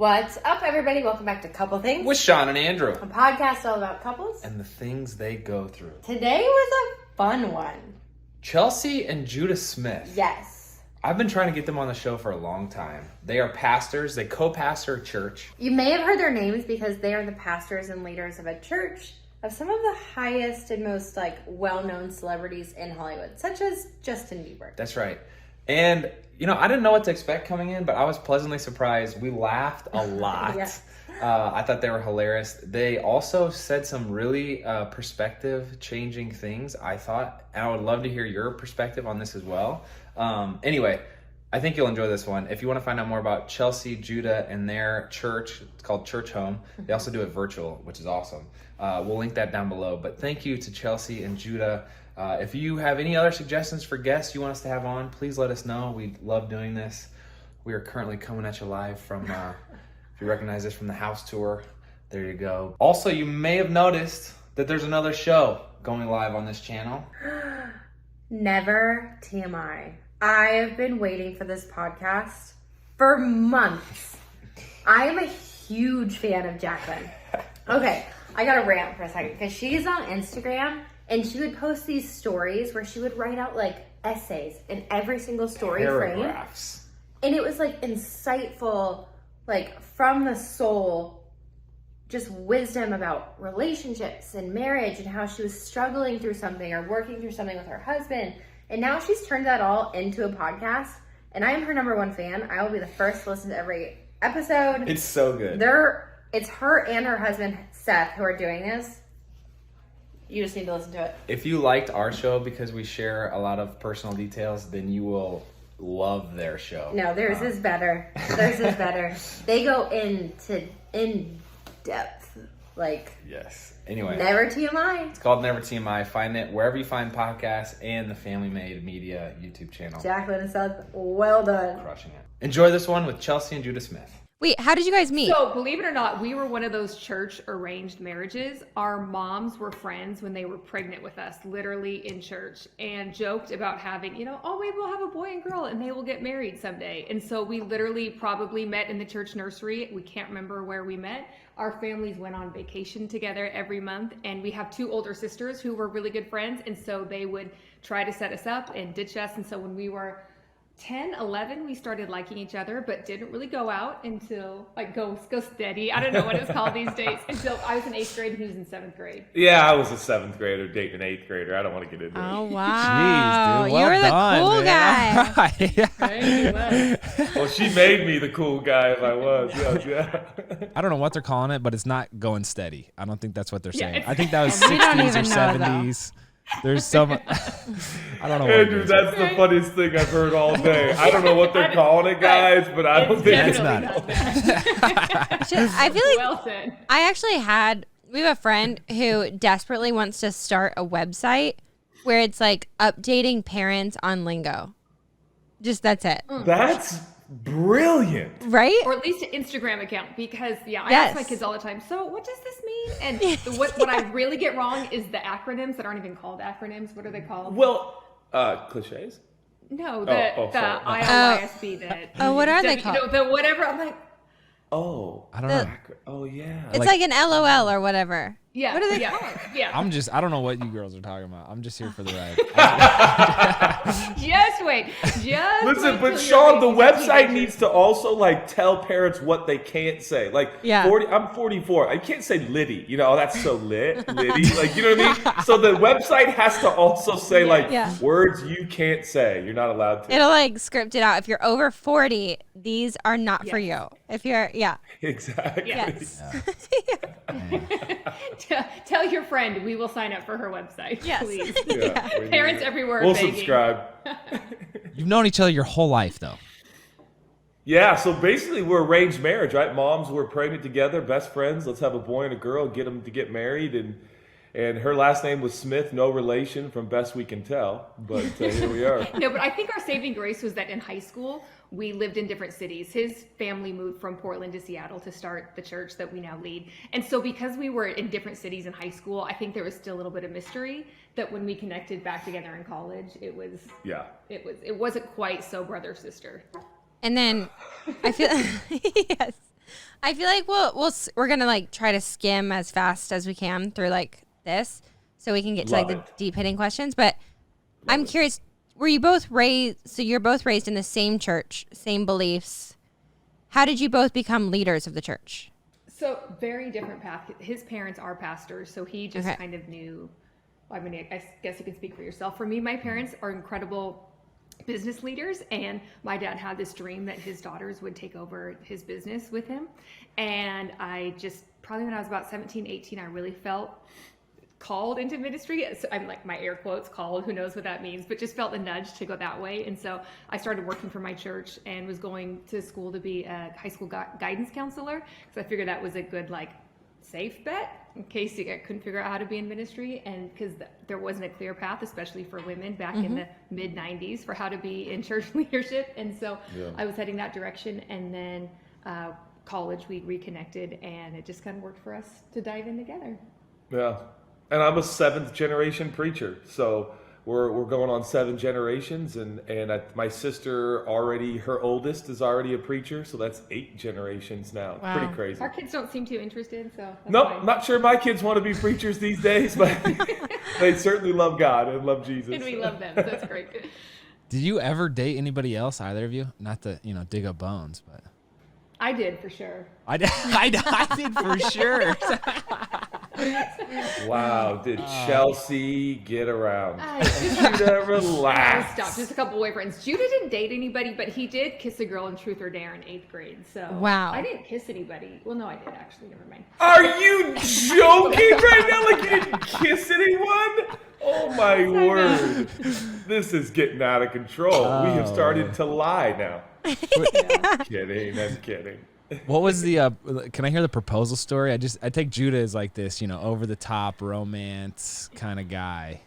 What's up, everybody? Welcome back to Couple Things with Shawn and Andrew, a podcast all about couples and the things they go through. Today was a fun one. Chelsea and Judah Smith. Yes. I've been trying to get them on the show for a long time. They are pastors. They co-pastor a church. You may have heard their names because they are the pastors and leaders of a church of some of the highest and most well-known celebrities in Hollywood, such as Justin Bieber. That's right. And I didn't know what to expect coming in, but I was pleasantly surprised. We laughed a lot. Yes. I thought they were hilarious. They also said some really perspective-changing things, I thought. And I would love to hear your perspective on this as well. Anyway, I think you'll enjoy this one. If you want to find out more about Chelsea, Judah, and their church, it's called Churchome. They also do it virtual, which is awesome. We'll link that down below. But thank you to Chelsea and Judah. If you have any other suggestions for guests you want us to have on, please let us know. We love doing this. We are currently coming at you live from, if you recognize this from the house tour, there you go. Also, you may have noticed that there's another show going live on this channel. Never TMI. I have been waiting for this podcast for months. I am a huge fan of Jacqueline. Okay, I gotta rant for a second because she's on Instagram and she would post these stories where she would write out essays in every single story Paragraphs. frame. And it was insightful, from the soul, just wisdom about relationships and marriage and how she was struggling through something or working through something with her husband. And now she's turned that all into a podcast. And I am her number one fan. I will be the first to listen to every episode. It's so good. It's her and her husband, Seth, who are doing this. You just need to listen to it. If you liked our show because we share a lot of personal details, then you will love their show. No, theirs is better. Theirs is better. They go in depth. Yes. Anyway. Never TMI. It's called Never TMI. Find it wherever you find podcasts and the Family Made Media YouTube channel. Jacqueline and Seth, well done. Crushing it. Enjoy this one with Chelsea and Judah Smith. Wait, how did you guys meet? So, believe it or not, we were one of those church arranged marriages. Our moms were friends when they were pregnant with us, literally in church, and joked about having, maybe we'll have a boy and girl and they will get married someday. And so we literally probably met in the church nursery. We can't remember where we met. Our families went on vacation together every month, and we have two older sisters who were really good friends. And so they would try to set us up and ditch us. And so when we were 10, 11, we started liking each other, but didn't really go out until, go steady. I don't know what it's called these days. Until I was in 8th grade and he was in 7th grade. Yeah, I was a 7th grader dating an 8th grader. I don't want to get into it. Oh, wow. Jeez, dude. You were the cool guy. Well, she made me the cool guy if I was. Yeah. I don't know what they're calling it, but it's not going steady. I don't think that's what they're saying. it's- I think that was We don't 60s or even know, 70s. There's some. I don't know. Andrew, that's the funniest thing I've heard all day. I don't know what they're calling it, guys, but I don't think it's not. I feel like Well said. we have a friend who desperately wants to start a website where it's updating parents on lingo. Just that's it. That's brilliant. Right? Or at least an Instagram account, because I Yes. ask my kids all the time, so what does this mean? And what I really get wrong is the acronyms that aren't even called acronyms. What are they called? Well, cliches. No, sorry. ILISB. what are they called? The whatever. I'm like, Oh, I don't know. oh yeah. It's like an LOL or whatever. yeah. What are they yeah, called? Yeah. I don't know what you girls are talking about. I'm just here for the ride. Just wait. Listen, but Shawn, the website needs to also tell parents what they can't say. Yeah. I'm 44. I can't say Liddy. That's so lit, Liddy. You know what I mean? So the website has to also say Yeah. words you can't say. You're not allowed to. It'll script it out. If you're over 40, these are not for you. If you're, Exactly. Yes. Tell your friend we will sign up for her website. Yes. Please. Yeah, we need Parents it. everywhere. We'll begging. subscribe. You've known each other your whole life, though. Yeah, so basically we're arranged marriage, right? Moms were pregnant together, best friends. Let's have a boy and a girl, get them to get married, and her last name was Smith, no relation from best we can tell, but here we are. No, but I think our saving grace was that in high school, we lived in different cities. His family moved from Portland to Seattle to start the church that we now lead. And so because we were in different cities in high school, I think there was still a little bit of mystery that when we connected back together in college, it wasn't quite so brother sister. And then I feel yes. I feel like we're gonna like try to skim as fast as we can through like this, so we can get to Love like the it. deep hitting questions. But I'm curious, were you both raised? So you're both raised in the same church, same beliefs. How did you both become leaders of the church? So very different path. His parents are pastors, so he just Okay. kind of knew. I mean, I guess you can speak for yourself. For me, my parents are incredible business leaders, and my dad had this dream that his daughters would take over his business with him. And I just, probably when I was about 17, 18, I really felt called into ministry. So I'm like, my air quotes called, who knows what that means, but just felt the nudge to go that way. And so I started working for my church and was going to school to be a high school guidance counselor, because I figured that was a good, like, safe bet in case I couldn't figure out how to be in ministry, and because there wasn't a clear path, especially for women back in the mid 90s, for how to be in church leadership. And so I was heading that direction, and then college we reconnected, and it just kind of worked for us to dive in together. Yeah. And I'm a 7th generation preacher. So we're going on 7 generations, and my sister already, her oldest is already a preacher, so that's 8 generations now. Wow. Pretty crazy. Our kids don't seem too interested, so that's Nope, fine. not sure my kids want to be preachers these days, but they certainly love God and love Jesus. And we love them, so that's great. Did you ever date anybody else, either of you? Not to, dig up bones, but I did, for sure. I did for sure. Wow, did Chelsea get around? Just Relax. stop. Just a couple boyfriends. Judah didn't date anybody, but he did kiss a girl in Truth or Dare in 8th grade. So Wow. I didn't kiss anybody. Well, no, I did actually. Never mind. Are you joking right now? Like you didn't kiss anyone? Oh my word. This is getting out of control. We have started to lie now. Kidding, I'm kidding. What was the? Can I hear the proposal story? I take Judah as like this, over the top romance kind of guy.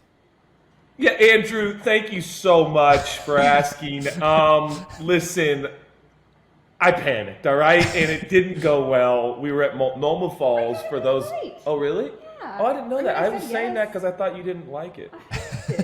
Yeah, Andrew, thank you so much for asking. Listen, I panicked, all right? And it didn't go well. We were at Multnomah Falls for those. right. Oh, really? Yeah. Oh, I didn't know that. I I was said saying yes. that because I thought you didn't like it.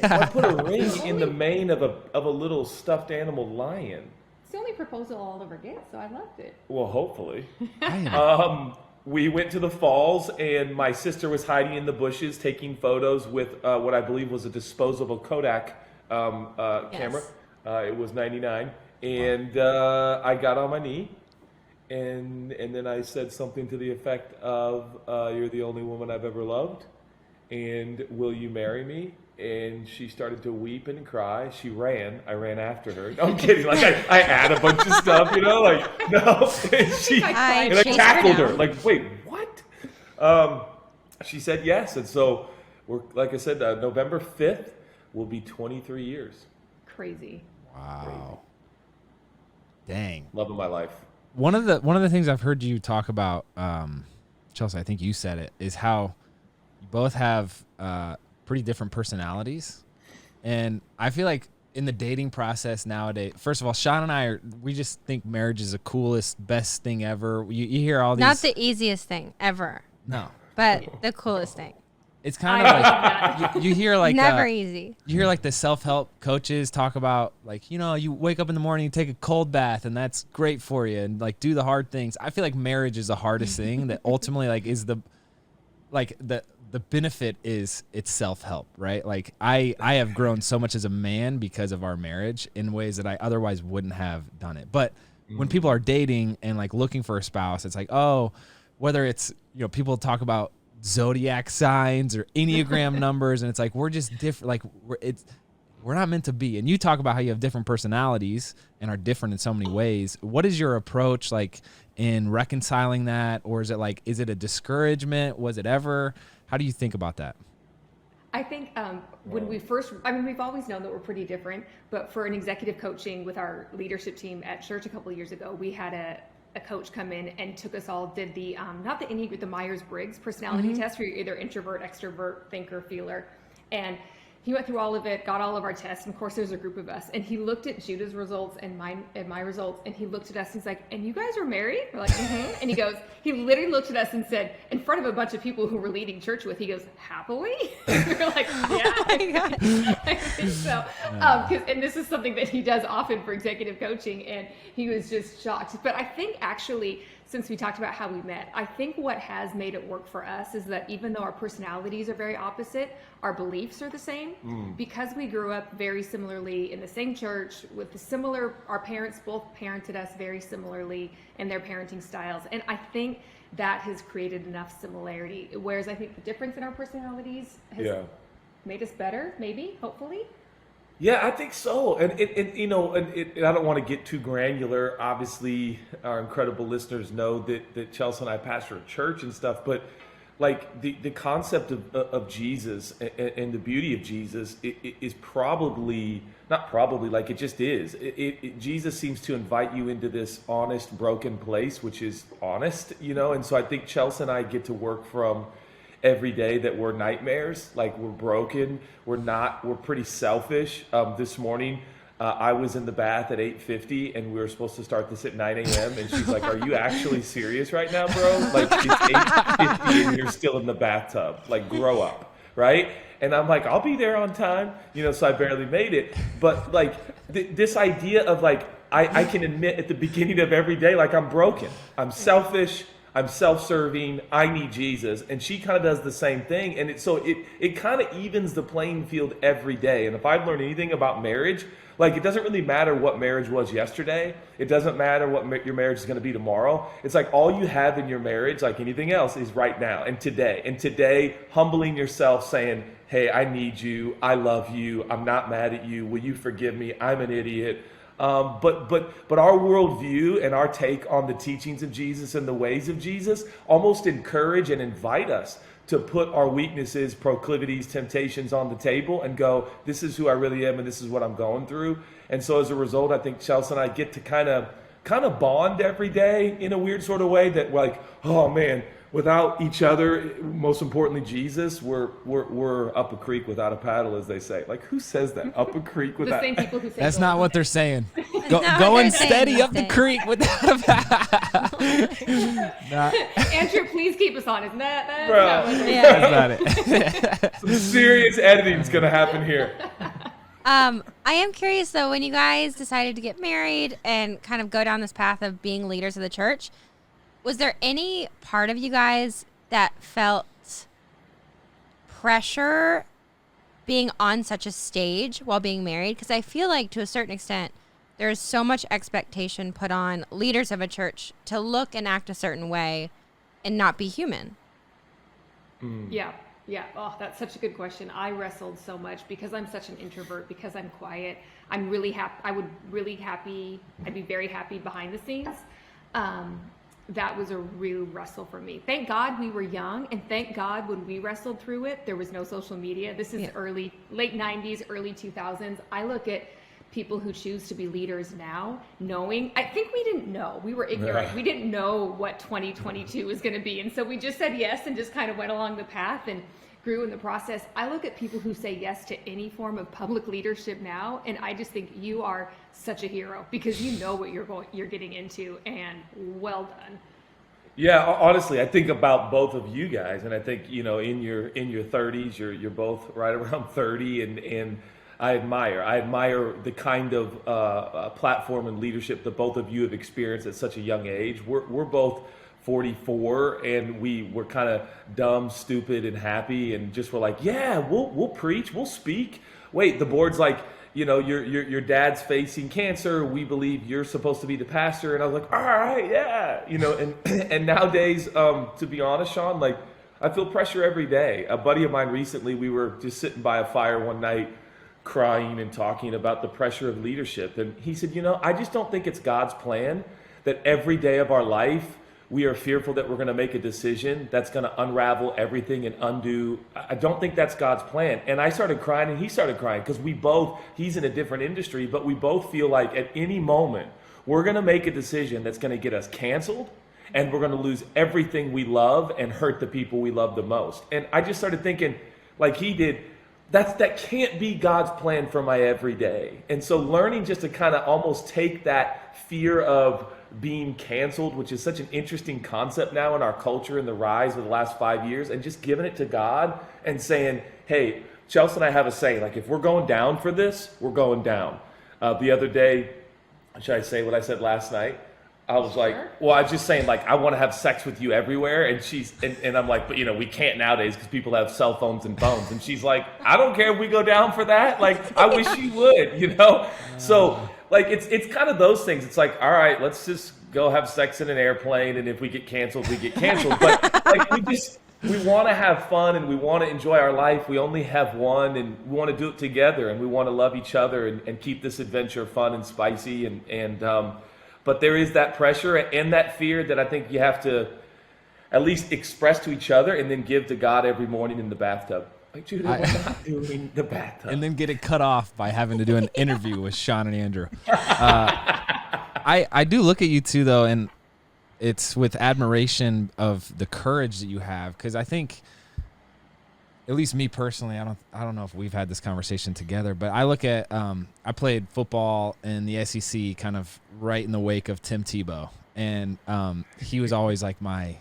I put a ring in the mane of a little stuffed animal lion. It's the only proposal I'll ever get, so I loved it. Well, hopefully. I We went to the falls, and my sister was hiding in the bushes taking photos with what I believe was a disposable Kodak camera. It was 99. And I got on my knee, and then I said something to the effect of, "You're the only woman I've ever loved, and will you marry me?" And she started to weep and cry. She ran. I ran after her. No, I'm kidding. Like I had a bunch of stuff, like no. And I chased tackled her her. down. Like, wait, what? She said yes, and so we're like I said, November 5th will be 23 years. Crazy. wow. Dang. Love of my life. One of the things I've heard you talk about, Chelsea, I think you said it, is how you both have pretty different personalities. And I feel like in the dating process nowadays, first of all, Shawn and I we just think marriage is the coolest, best thing ever. You hear all these. Not the easiest thing ever, No. but the coolest thing. It's kind of like you hear like Never easy. you hear like the self-help coaches talk about like, you wake up in the morning, you take a cold bath, and that's great for you, and like do the hard things. I feel like marriage is the hardest thing that ultimately like is the benefit is it's self-help, right? Like I have grown so much as a man because of our marriage in ways that I otherwise wouldn't have done it. But when people are dating and like looking for a spouse, it's like, oh, whether it's, people talk about zodiac signs or Enneagram numbers, and it's like we're just different. Like we're not meant to be. And you talk about how you have different personalities and are different in so many ways. What is your approach like in reconciling that, or is it a discouragement? Was it ever? How do you think about that? I think when we've always known that we're pretty different, but for an executive coaching with our leadership team at church a couple of years ago, we had a coach come in and took us all, did the, not the Enneagram, the Myers-Briggs personality test, where you're either introvert, extrovert, thinker, feeler. And he went through all of it, got all of our tests, and of course there's a group of us. And he looked at Judah's results and my results, and he looked at us, and he's like, "And you guys are married?" We're like, "Mm-hmm." And he literally looked at us and said, in front of a bunch of people who we're leading church with, he goes, "Happily?" And we're like, "Yeah, I think so." And this is something that he does often for executive coaching, and he was just shocked. But I think actually since we talked about how we met, I think what has made it work for us is that even though our personalities are very opposite, our beliefs are the same. Because we grew up very similarly in the same church with the similar, our parents both parented us very similarly in their parenting styles. And I think that has created enough similarity. Whereas I think the difference in our personalities has made us better, maybe, hopefully. Yeah, I think so. And I don't want to get too granular. Obviously, our incredible listeners know that Chelsea and I pastor a church and stuff, but like the concept of Jesus and the beauty of Jesus is probably, not probably, like it just is. Jesus seems to invite you into this honest, broken place, which is honest, and so I think Chelsea and I get to work from every day that we're nightmares, like we're broken, we're pretty selfish. This morning, I was in the bath at 8:50 and we were supposed to start this at 9 a.m. and she's like, "Are you actually serious right now, bro? Like it's 8:50 and you're still in the bathtub. Like grow up, right?" And I'm like, "I'll be there on time," so I barely made it. But like this idea of like, I can admit at the beginning of every day, like I'm broken, I'm selfish, I'm self-serving, I need Jesus. And she kind of does the same thing. And it kind of evens the playing field every day. And if I've learned anything about marriage, like it doesn't really matter what marriage was yesterday. It doesn't matter what your marriage is going to be tomorrow. It's like all you have in your marriage, like anything else, is right now and today. And today, humbling yourself, saying, "Hey, I need you. I love you. I'm not mad at you. Will you forgive me? I'm an idiot." But our worldview and our take on the teachings of Jesus and the ways of Jesus almost encourage and invite us to put our weaknesses, proclivities, temptations on the table and go, "This is who I really am and this is what I'm going through." And so as a result, I think Chelsea and I get to kind of bond every day in a weird sort of way that like, oh man, without each other, most importantly Jesus, we're up a creek without a paddle, as they say. Like, who says that? Up a creek without. The same people who say That's not what they're saying. not Going what they're steady saying. up the creek without a paddle. Andrew, please keep us honest. That's Bro. not what they're Yeah. That's not it. Some serious editing is going to happen here. I am curious though, when you guys decided to get married and kind of go down this path of being leaders of the church, was there any part of you guys that felt pressure being on such a stage while being married? Because I feel like to a certain extent, there's so much expectation put on leaders of a church to look and act a certain way and not be human. Yeah. Oh, that's such a good question. I wrestled so much because I'm such an introvert, because I'm quiet. I'm really happy. I'd be very happy behind the scenes. That was a real wrestle for me. Thank God we were young, and thank God when we wrestled through it, there was no social media. This is late 90s, early 2000s. I look at people who choose to be leaders now, I think we didn't know. We were ignorant. Yeah. We didn't know what 2022 was going to be. And so we just said yes and just kind of went along the path and grew in the process. I look at people who say yes to any form of public leadership now, and I just think you are such a hero because you know what you're getting into, and well done. Yeah, honestly, I think about both of you guys, and I think in your 30s, you're both right around 30, and I admire the kind of platform and leadership that both of you have experienced at such a young age. We're both 44, and we were kind of dumb, stupid, and happy, and just were like, yeah, we'll preach, we'll speak. Wait, the board's like, your dad's facing cancer. We believe you're supposed to be the pastor, and I was like, all right, yeah, and nowadays, to be honest, Shawn, like I feel pressure every day. A buddy of mine recently, we were just sitting by a fire one night, crying and talking about the pressure of leadership, and he said, I just don't think it's God's plan that every day of our life we are fearful that we're going to make a decision that's going to unravel everything and undo. I don't think that's God's plan. And I started crying and he started crying because he's in a different industry, but we both feel like at any moment we're going to make a decision that's going to get us canceled, and we're going to lose everything we love and hurt the people we love the most. And I just started thinking, like he did, that can't be God's plan for my everyday. And so learning just to kind of almost take that fear of being canceled, which is such an interesting concept now in our culture and the rise of the last 5 years, and just giving it to God and saying, hey, Chelsea and I have a saying, like if we're going down for this, we're going down. The other day, should I say what I said last night? I was like, well, I was just saying, like, I want to have sex with you everywhere. And and I'm like, but we can't nowadays because people have cell phones and phones. And she's like, I don't care if we go down for that. Like, I wish you would, So, like, it's kind of those things. It's like, all right, let's just go have sex in an airplane. And if we get canceled, we get canceled. But, like, we want to have fun and we want to enjoy our life. We only have one and we want to do it together and we want to love each other and keep this adventure fun and spicy. But there is that pressure and that fear that I think you have to at least express to each other and then give to God every morning in the bathtub. Like, Judah, we're not doing the bathtub. And then get it cut off by having to do an interview with Shawn and Andrew. I do look at you too, though, and it's with admiration of the courage that you have, because I think, at least me personally, I don't know if we've had this conversation together, but I look at I played football in the SEC kind of right in the wake of Tim Tebow, and he was always like my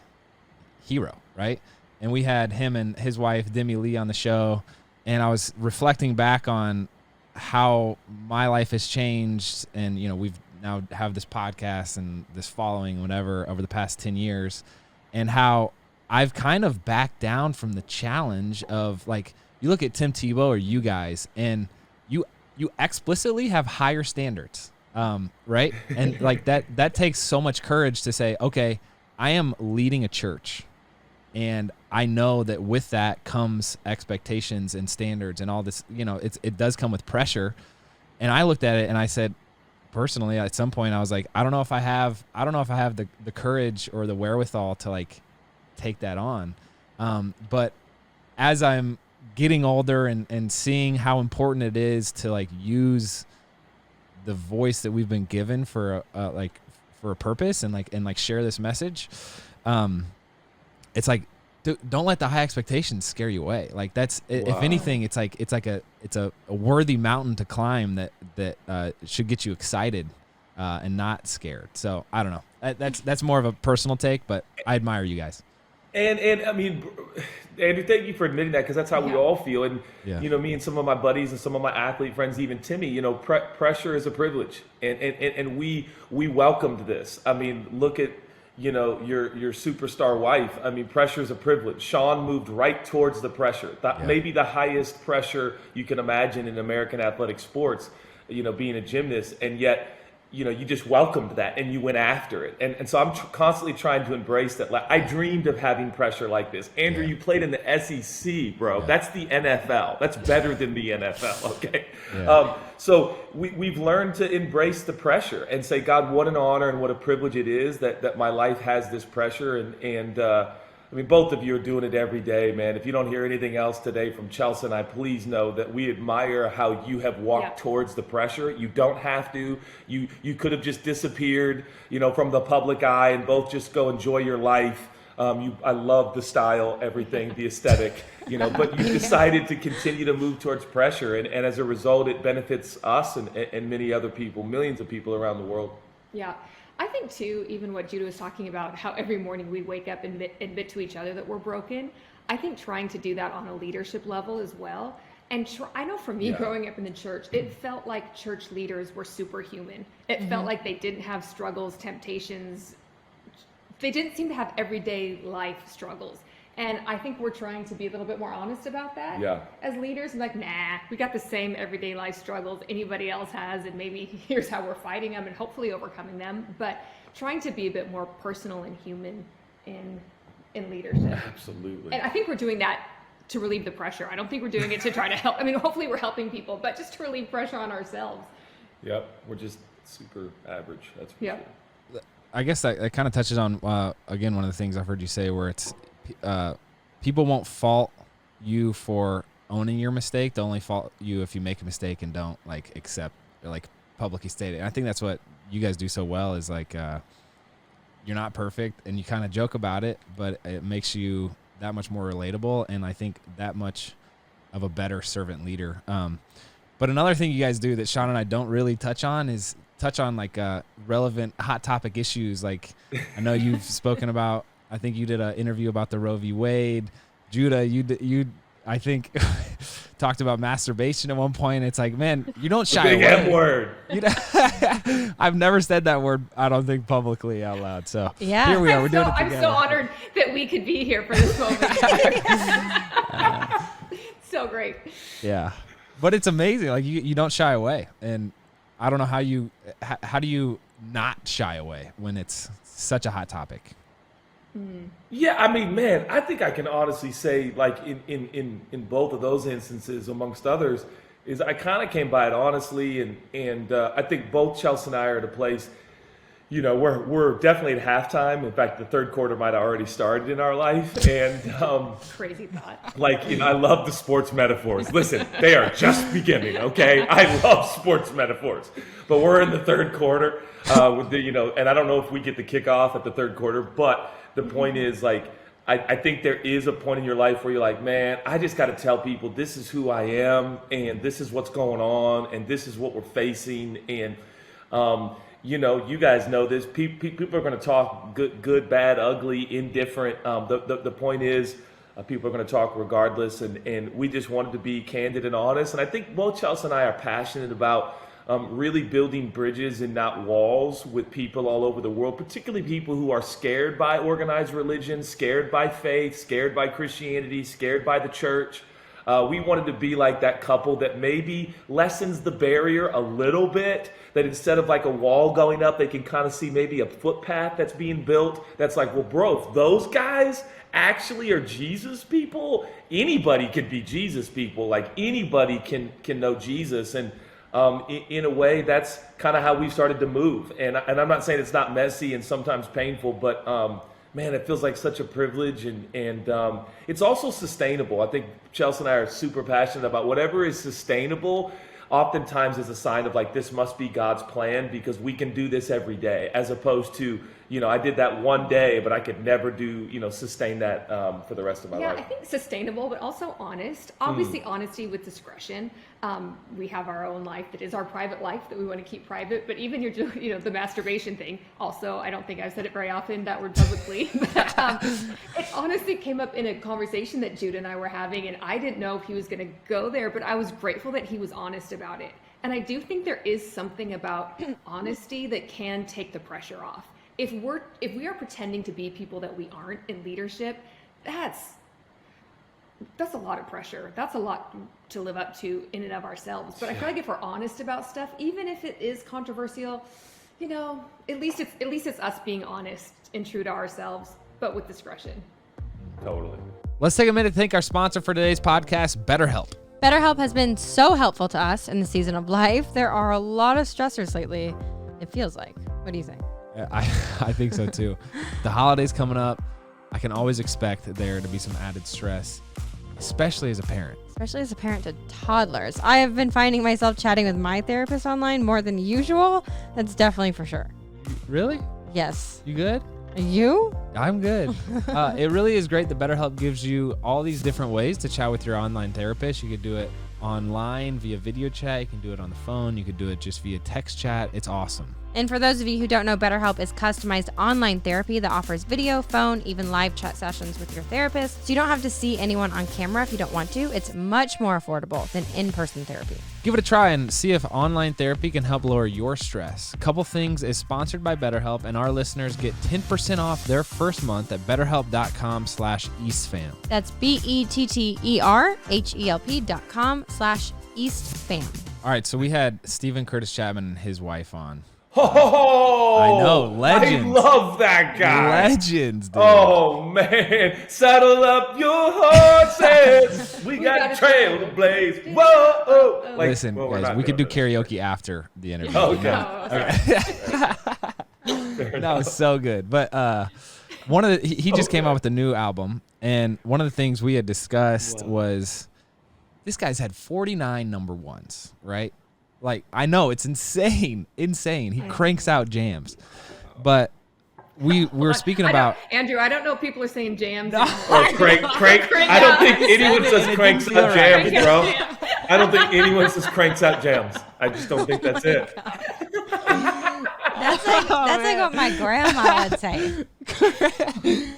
hero, right? And we had him and his wife Demi Lee on the show, and I was reflecting back on how my life has changed, and we've now have this podcast and this following, whatever, over the past 10 years, and how I've kind of backed down from the challenge of, like, you look at Tim Tebow or you guys, and you explicitly have higher standards, right? And like that takes so much courage to say, okay, I am leading a church, and I know that with that comes expectations and standards and all this. It does come with pressure. And I looked at it and I said, personally, at some point, I was like, I don't know if I have the courage or the wherewithal to, like, take that on. But as I'm getting older and seeing how important it is to, like, use the voice that we've been given for a purpose and share this message, it's like, don't let the high expectations scare you away. Like, that's, if anything, it's a worthy mountain to climb that should get you excited and not scared. So I don't know. That's more of a personal take, but I admire you guys. And I mean, Andrew, thank you for admitting that, because that's how we all feel. And me and some of my buddies and some of my athlete friends, even Timmy, pressure is a privilege, and we welcomed this. I mean, look at your superstar wife. I mean, pressure is a privilege. Shawn moved right towards the pressure, maybe the highest pressure you can imagine in American athletic sports, being a gymnast, and yet you just welcomed that and you went after it. And so I'm constantly trying to embrace that. Like, I dreamed of having pressure like this. Andrew, you played in the SEC, bro. Yeah. That's the NFL. That's better than the NFL, okay? Yeah. So we've learned to embrace the pressure and say, God, what an honor and what a privilege it is that my life has this pressure. And I mean, both of you are doing it every day, man. If you don't hear anything else today from Chelsea and I, please know that we admire how you have walked towards the pressure. You don't have to. You could have just disappeared, from the public eye and both just go enjoy your life. I love the style, everything, the aesthetic, but you decided to continue to move towards pressure. And as a result, it benefits us and many other people, millions of people around the world. Yeah. I think too, even what Judah was talking about, how every morning we wake up and admit to each other that we're broken. I think trying to do that on a leadership level as well. And I know for me, growing up in the church, it felt like church leaders were superhuman. It felt like they didn't have struggles, temptations. They didn't seem to have everyday life struggles. And I think we're trying to be a little bit more honest about that as leaders. And like, nah, we got the same everyday life struggles anybody else has, and maybe here's how we're fighting them and hopefully overcoming them. But trying to be a bit more personal and human in leadership. Absolutely. And I think we're doing that to relieve the pressure. I don't think we're doing it to try to help. I mean, hopefully we're helping people, but just to relieve pressure on ourselves. Yep, we're just super average. That's for sure. I guess that kind of touches on, again, one of the things I've heard you say, where it's, people won't fault you for owning your mistake. They'll only fault you if you make a mistake and don't accept or publicly state it. And I think that's what you guys do so well, is you're not perfect and you kind of joke about it, but it makes you that much more relatable, and I think that much of a better servant leader. But another thing you guys do that Shawn and I don't really touch on is relevant hot topic issues. I know you've spoken about, I think you did an interview about the Roe v. Wade. Judah, you I think talked about masturbation at one point. It's like, man, you don't shy Big away. M word. You know, I've never said that word, I don't think, publicly out loud. So Yeah. here we are. We're doing it I'm together. so honored that we could be here for this moment. So great. Yeah. But it's amazing. Like you don't shy away. And I don't know how do you not shy away when it's such a hot topic? Yeah, I mean, man, I think I can honestly say, like in both of those instances, amongst others, is I kind of came by it honestly, and I think both Chelsea and I are at a place. You know, we're definitely at halftime. In fact, the third quarter might have already started in our life, and Crazy thought. like, you know, I love the sports metaphors. Listen, they are just beginning. Okay, I love sports metaphors, but we're in the third quarter. With the, you know, and I don't know if we get the kickoff at the third quarter, but the point is, like, I think there is a point in your life where you're like, man, I just got to tell people this is who I am, and this is what's going on, and this is what we're facing, and you know, you guys know this. People are going to talk good, bad, ugly, indifferent. The point is, people are going to talk regardless, and we just wanted to be candid and honest. And I think both Chelsea and I are passionate about really building bridges and not walls with people all over the world, particularly people who are scared by organized religion, scared by faith, scared by Christianity, scared by the church. We wanted to be like that couple that maybe lessens the barrier a little bit, that instead of like a wall going up, they can kind of see maybe a footpath that's being built. That's like, well, bro, if those guys actually are Jesus people, anybody could be Jesus people. Like anybody can know Jesus. And in a way, that's kind of how we started to move. And I'm not saying it's not messy and sometimes painful, but man, it feels like such a privilege, and it's also sustainable. I think Chelsea and I are super passionate about whatever is sustainable. Oftentimes is a sign of like, this must be God's plan, because we can do this every day, as opposed to, you know, I did that one day, but I could never do, you know, sustain that for the rest of my Yeah, life. I think sustainable, but also honest. Obviously, honesty with discretion. We have our own life that is our private life that we want to keep private. But even the masturbation thing. Also, I don't think I've said it very often, that word publicly. But it honestly came up in a conversation that Jude and I were having, and I didn't know if he was going to go there, but I was grateful that he was honest about it. And I do think there is something about honesty that can take the pressure off. If we are pretending to be people that we aren't in leadership, that's a lot of pressure. That's a lot to live up to in and of ourselves. But I feel like if we're honest about stuff, even if it is controversial, you know, at least it's us being honest and true to ourselves, but with discretion. Totally. Let's take a minute to thank our sponsor for today's podcast, BetterHelp. BetterHelp has been so helpful to us in the season of life. There are a lot of stressors lately, it feels like. What do you think? I think so too. The holidays coming up, I can always expect there to be some added stress, especially as a parent. Especially as a parent to toddlers. I have been finding myself chatting with my therapist online more than usual. That's definitely for sure. Really? Yes. You good? You? I'm good. It really is great that BetterHelp gives you all these different ways to chat with your online therapist. You could do it online via video chat. You can do it on the phone. You could do it just via text chat. It's awesome. And for those of you who don't know, BetterHelp is customized online therapy that offers video, phone, even live chat sessions with your therapist. So you don't have to see anyone on camera if you don't want to. It's much more affordable than in-person therapy. Give it a try and see if online therapy can help lower your stress. Couple Things is sponsored by BetterHelp, and our listeners get 10% off their first month at betterhelp.com/EastFam. That's BetterHelp.com/EastFam. All right, so we had Stephen Curtis Chapman and his wife on. Oh, I know, legends. I love that guy. Legends, dude. Oh man, saddle up your horses. We got a trail to blaze. Whoa! Like, Listen, well, we're guys, not we could do doing karaoke after the interview. Okay. That was so good. But one of the he just came out with a new album, and one of the things we had discussed was this guy's had 49 number ones, right? Like, I know it's insane. He cranks out jams, but we were speaking about Andrew. I don't know if people are saying jams. Oh, crank. I don't think anyone says cranks out jams, bro. I don't think anyone says cranks out jams. I just don't think that's it. That's like what my grandma would say. He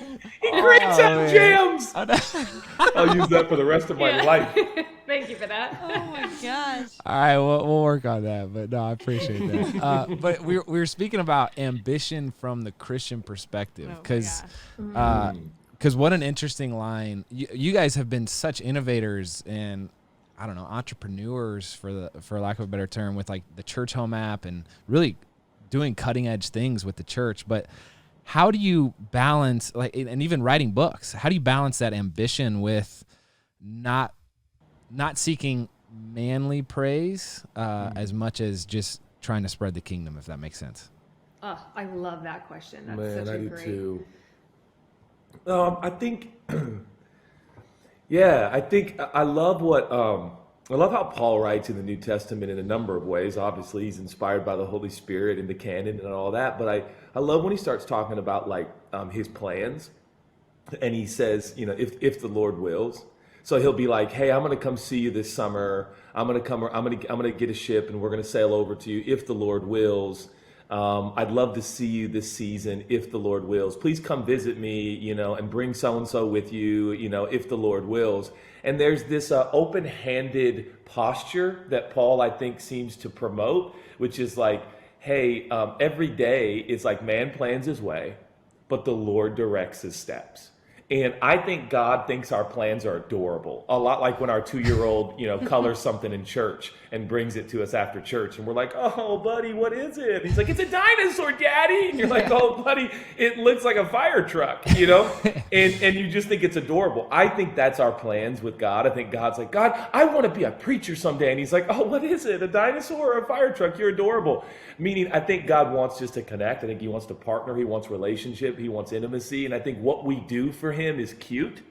cranks out jams. I'll use that for the rest of my life. Thank you for that. Oh my gosh. All right, we'll work on that. But no, I appreciate that. But we were speaking about ambition from the Christian perspective, because what an interesting line. You guys have been such innovators and, I don't know, entrepreneurs, for lack of a better term, with like the Churchome app and really doing cutting edge things with the church. But how do you balance, like, and even writing books, how do you balance that ambition with not seeking manly praise as much as just trying to spread the kingdom, if that makes sense? Oh, I love that question. That's Man, such I a do great. too. I think, yeah, I love I love how Paul writes in the New Testament in a number of ways. Obviously, he's inspired by the Holy Spirit and the canon and all that. But I love when he starts talking about like his plans, and he says, if the Lord wills. So he'll be like, hey, I'm going to come see you this summer. I'm going to get a ship and we're going to sail over to you if the Lord wills. I'd love to see you this season if the Lord wills. Please come visit me, and bring so-and-so with you, if the Lord wills. And there's this open-handed posture that Paul, I think, seems to promote, which is like, hey, every day is like man plans his way, but the Lord directs his steps. And I think God thinks our plans are adorable. A lot like when our 2-year-old, colors something in church and brings it to us after church. And we're like, oh, buddy, what is it? And he's like, it's a dinosaur, Daddy. And you're like, oh, buddy, it looks like a fire truck, and you just think it's adorable. I think that's our plans with God. I think God's like, God, I want to be a preacher someday. And he's like, oh, what is it? A dinosaur or a fire truck? You're adorable. Meaning, I think God wants just to connect. I think he wants to partner. He wants relationship. He wants intimacy. And I think what we do for him is cute.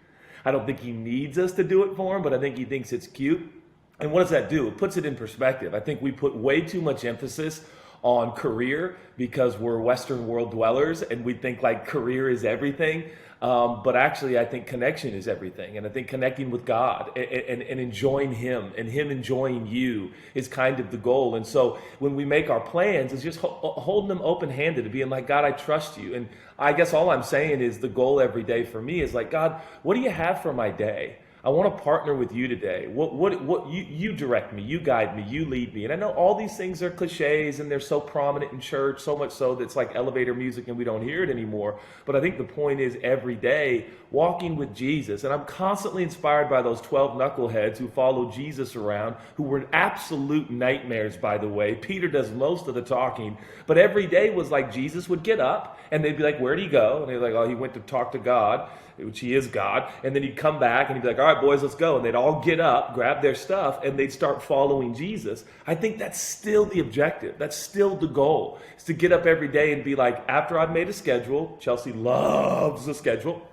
I don't think he needs us to do it for him, but I think he thinks it's cute. And what does that do? It puts it in perspective. I think we put way too much emphasis on career because we're Western world dwellers and we think like career is everything. But actually, I think connection is everything. And I think connecting with God and enjoying him and him enjoying you is kind of the goal. And so when we make our plans, it's just holding them open-handed and being like, God, I trust you. And I guess all I'm saying is the goal every day for me is like, God, what do you have for my day? I want to partner with you today. What you direct me, you guide me, you lead me. And I know all these things are cliches and they're so prominent in church, so much so that it's like elevator music and we don't hear it anymore. But I think the point is every day walking with Jesus. And I'm constantly inspired by those 12 knuckleheads who follow Jesus around, who were absolute nightmares, by the way. Peter does most of the talking, but every day was like Jesus would get up and they'd be like, where'd he go? And they'd be like, oh, he went to talk to God, which he is God. And then he'd come back and he'd be like, all right, boys, let's go. And they'd all get up, grab their stuff, and they'd start following Jesus. I think that's still the objective. That's still the goal, is to get up every day and be like, after I've made a schedule, Chelsea loves the schedule.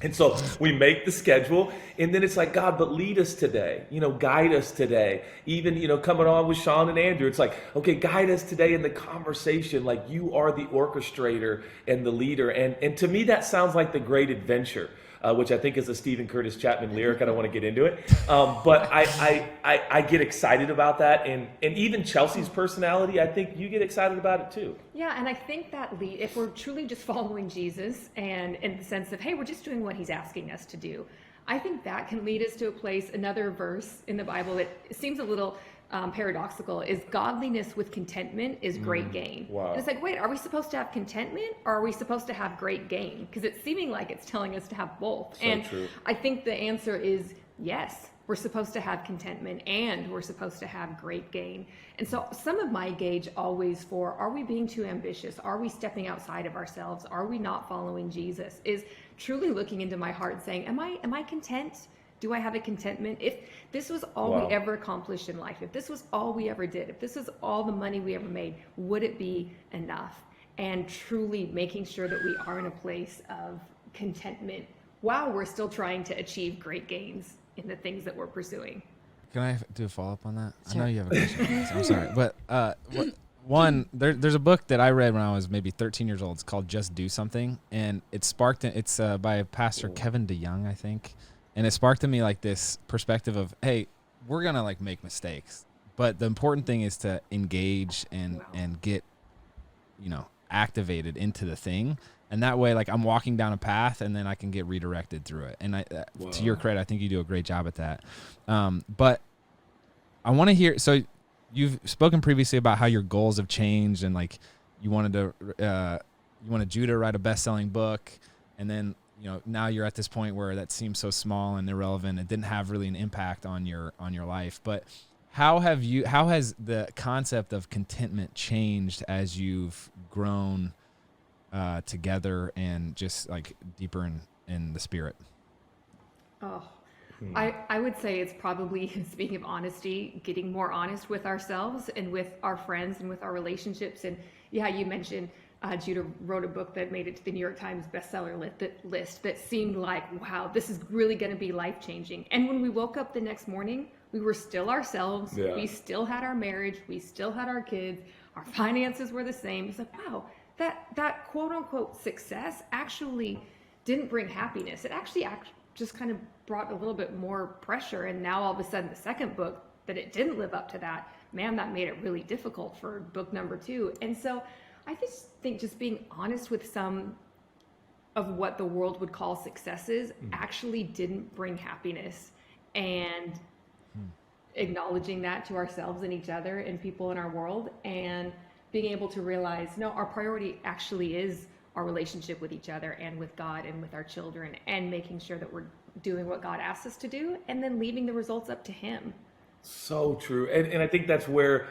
And so we make the schedule, and then it's like, God, but lead us today, guide us today. Even, coming on with Shawn and Andrew, it's like, okay, guide us today in the conversation. Like you are the orchestrator and the leader. And to me, that sounds like the great adventure, which I think is a Stephen Curtis Chapman lyric. I don't want to get into it. But I get excited about that. And even Chelsea's personality, I think you get excited about it too. Yeah, and I think that if we're truly just following Jesus and in the sense of, hey, we're just doing what he's asking us to do, I think that can lead us to a place, another verse in the Bible that seems a little paradoxical, is godliness with contentment is great gain. Wow. And it's like, wait, are we supposed to have contentment or are we supposed to have great gain? Because it's seeming like it's telling us to have both. So and true. I think the answer is yes. We're supposed to have contentment and we're supposed to have great gain. And so some of my gauge always for, are we being too ambitious? Are we stepping outside of ourselves? Are we not following Jesus? Is truly looking into my heart saying, am I content? Do I have a contentment? If this was all Wow. we ever accomplished in life, if this was all we ever did, if this was all the money we ever made, would it be enough? And truly making sure that we are in a place of contentment while we're still trying to achieve great gains in the things that we're pursuing. Can I do a follow-up on that? Sure. I know you have a question. So I'm sorry. But one, there's a book that I read when I was maybe 13 years old. It's called Just Do Something. And it's by Pastor Kevin DeYoung, I think. And it sparked in me like this perspective of, hey, we're going to like make mistakes. But the important thing is to engage and get, activated into the thing. And that way, like, I'm walking down a path and then I can get redirected through it. And to your credit, I think you do a great job at that. But I want to hear, so you've spoken previously about how your goals have changed and like you wanted Judah to write a best-selling book. And then, now you're at this point where that seems so small and irrelevant. It didn't have really an impact on your life. But how has the concept of contentment changed as you've grown together and just like deeper in the spirit? I would say it's probably, speaking of honesty, getting more honest with ourselves and with our friends and with our relationships. And yeah, you mentioned Judah wrote a book that made it to the New York Times bestseller list that seemed like, wow, this is really going to be life-changing. And when we woke up the next morning, we were still ourselves. Yeah. We still had our marriage. We still had our kids. Our finances were the same. It's like, wow, that quote-unquote success actually didn't bring happiness. It actually just kind of brought a little bit more pressure. And now all of a sudden the second book, that it didn't live up to that, man, that made it really difficult for book number 2. And so I just think just being honest with some of what the world would call successes actually didn't bring happiness, and acknowledging that to ourselves and each other and people in our world, and being able to realize, no, our priority actually is our relationship with each other and with God and with our children, and making sure that we're doing what God asks us to do, and then leaving the results up to Him. So true. And I think that's where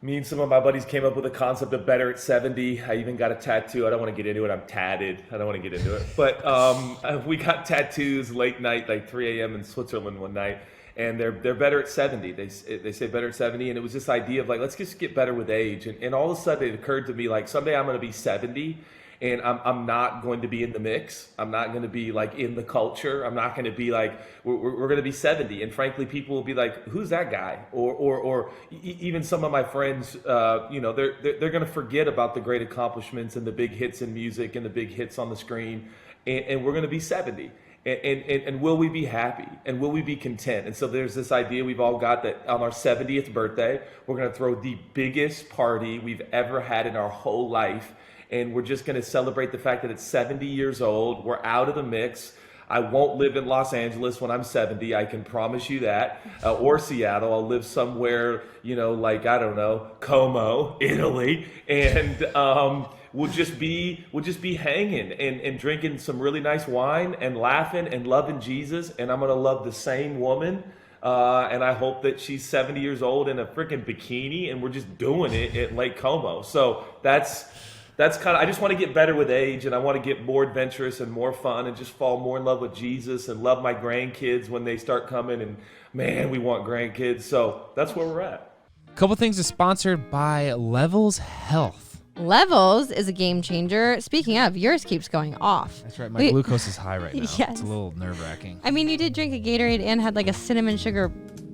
me and some of my buddies came up with a concept of better at 70. I even got a tattoo. I don't want to get into it. I'm tatted. I don't want to get into it. But we got tattoos late night, like 3 a.m. in Switzerland one night. And they're better at 70. They say better at 70. And it was this idea of like, let's just get better with age. And all of a sudden it occurred to me, like, someday I'm going to be 70. And I'm not going to be in the mix. I'm not going to be like in the culture. I'm not going to be like, we're going to be 70. And frankly, people will be like, who's that guy? Or even some of my friends, they're going to forget about the great accomplishments and the big hits in music and the big hits on the screen. And we're going to be 70. And will we be happy? And will we be content? And so there's this idea we've all got that on our 70th birthday, we're going to throw the biggest party we've ever had in our whole life. And we're just going to celebrate the fact that it's 70 years old. We're out of the mix. I won't live in Los Angeles when I'm 70. I can promise you that. Or Seattle. I'll live somewhere, like, I don't know, Como, Italy. And we'll just be hanging and drinking some really nice wine and laughing and loving Jesus. And I'm going to love the same woman. And I hope that she's 70 years old in a freaking bikini. And we're just doing it at Lake Como. So that's kind of, I just want to get better with age, and I want to get more adventurous and more fun and just fall more in love with Jesus and love my grandkids when they start coming. And man, we want grandkids. So that's where we're at. A couple things is sponsored by Levels Health. Levels is a game changer. Speaking of, yours keeps going off. That's right. My glucose is high right now. Yes. It's a little nerve-wracking. I mean, you did drink a Gatorade and had like a cinnamon sugar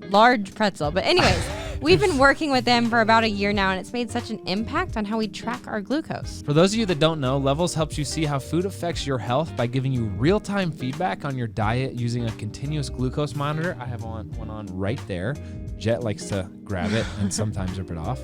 large pretzel. But anyways, we've been working with them for about a year now, and it's made such an impact on how we track our glucose. For those of you that don't know, Levels helps you see how food affects your health by giving you real-time feedback on your diet using a continuous glucose monitor. I have one on right there. Jet likes to grab it and sometimes rip it off.